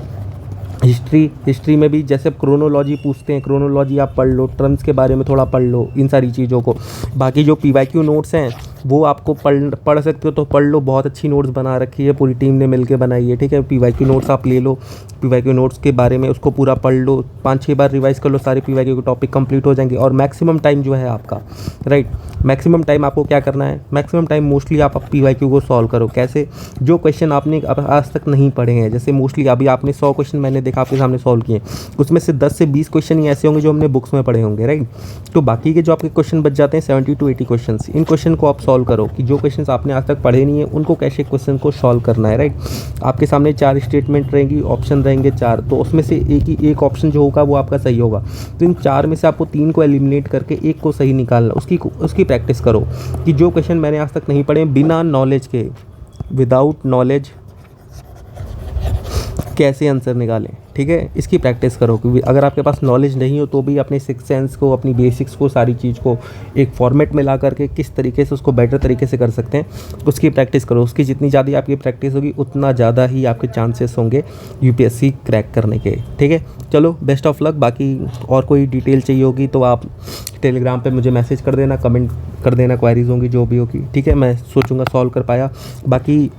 हिस्ट्री में भी जैसे क्रोनोलॉजी पूछते हैं, क्रोनोलॉजी आप पढ़ लो, टर्म्स के बारे में थोड़ा पढ़ लो, इन सारी चीज़ों को। बाकी जो PYQ नोट्स हैं वो आपको पढ़ सकते हो तो पढ़ लो, बहुत अच्छी नोट्स बना रखी है, पूरी टीम ने मिलकर बनाई है, ठीक है। PYQ नोट्स आप ले लो, PYQ नोट्स के बारे में उसको पूरा पढ़ लो, 5-6 बार रिवाइज कर लो, सारे PYQ के टॉपिक कंप्लीट हो जाएंगे। और मैक्सिमम टाइम जो है आपका, राइट, मैक्सिमम टाइम आपको क्या करना है, मैक्सिमम टाइम मोस्टली आप PYQ को सॉल्व करो। कैसे, जो क्वेश्चन आपने आज तक नहीं पढ़े हैं, जैसे मोस्टली अभी आपने 100 क्वेश्चन मैंने देखा आपके सामने सॉल्व किए, उसमें से 10 से 20 क्वेश्चन ही ऐसे होंगे जो हमने बुक्स में पढ़े होंगे, राइट। तो बाकी के जो आपके क्वेश्चन बच जाते हैं 70 to 80 क्वेश्चन, इन क्वेश्चन को आप सॉल्व करो कि जो क्वेश्चन आपने आज तक पढ़े नहीं है उनको कैसे क्वेश्चन को सॉल्व करना है, राइट। आपके सामने 4 स्टेटमेंट रहेंगी, ऑप्शन रहेंगे 4, तो उसमें से एक ऑप्शन जो होगा वो आपका सही होगा। तो इन 4 में से आपको 3 को एलिमिनेट करके एक को सही निकालना, उसकी प्रैक्टिस करो कि जो क्वेश्चन मैंने आज तक नहीं पढ़े, बिना नॉलेज के, विदाउट नॉलेज कैसे आंसर निकालें, ठीक है। इसकी प्रैक्टिस करो, क्योंकि अगर आपके पास नॉलेज नहीं हो तो भी अपने सिक्स सेंस को, अपनी बेसिक्स को, सारी चीज़ को एक फॉर्मेट में ला करके किस तरीके से उसको बेटर तरीके से कर सकते हैं उसकी प्रैक्टिस करो। उसकी जितनी ज़्यादा आपकी प्रैक्टिस होगी उतना ज़्यादा ही आपके चांसेस होंगे UPSC क्रैक करने के, ठीक है। चलो बेस्ट ऑफ लक। बाकी और कोई डिटेल चाहिए होगी तो आप टेलीग्राम पे मुझे मैसेज कर देना, कमेंट कर देना, क्वारीज होंगी जो भी होगी, ठीक है। मैं सोचूंगा सॉल्व कर पाया। बाकी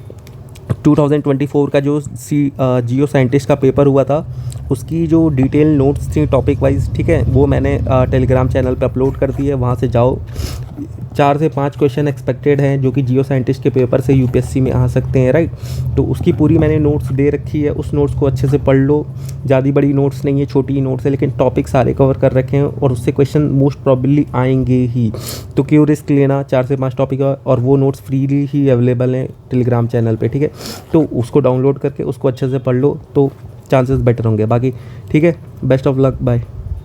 2024 का जो जियो साइंटिस्ट का पेपर हुआ था उसकी जो डिटेल नोट्स थी टॉपिक वाइज, ठीक है, वो मैंने टेलीग्राम चैनल पे अपलोड कर दी है, वहाँ से जाओ। 4 से 5 क्वेश्चन एक्सपेक्टेड हैं जो कि जियो साइंटिस्ट के पेपर से UPSC में आ सकते हैं, राइट। तो उसकी पूरी मैंने नोट्स दे रखी है, उस नोट्स को अच्छे से पढ़ लो। ज़्यादा बड़ी नोट्स नहीं है, छोटी नोट्स है, लेकिन टॉपिक सारे कवर कर रखे हैं और उससे क्वेश्चन मोस्ट प्रॉबेबली आएंगे ही। तो क्यों रिस्क लेना, 4 से 5 टॉपिक और वो नोट्स फ्रीली ही अवेलेबल हैं टेलीग्राम चैनल पर, ठीक है। तो उसको डाउनलोड करके उसको अच्छे से पढ़ लो तो चांसेस बेटर होंगे। बाकी ठीक है, बेस्ट ऑफ लक, बाय।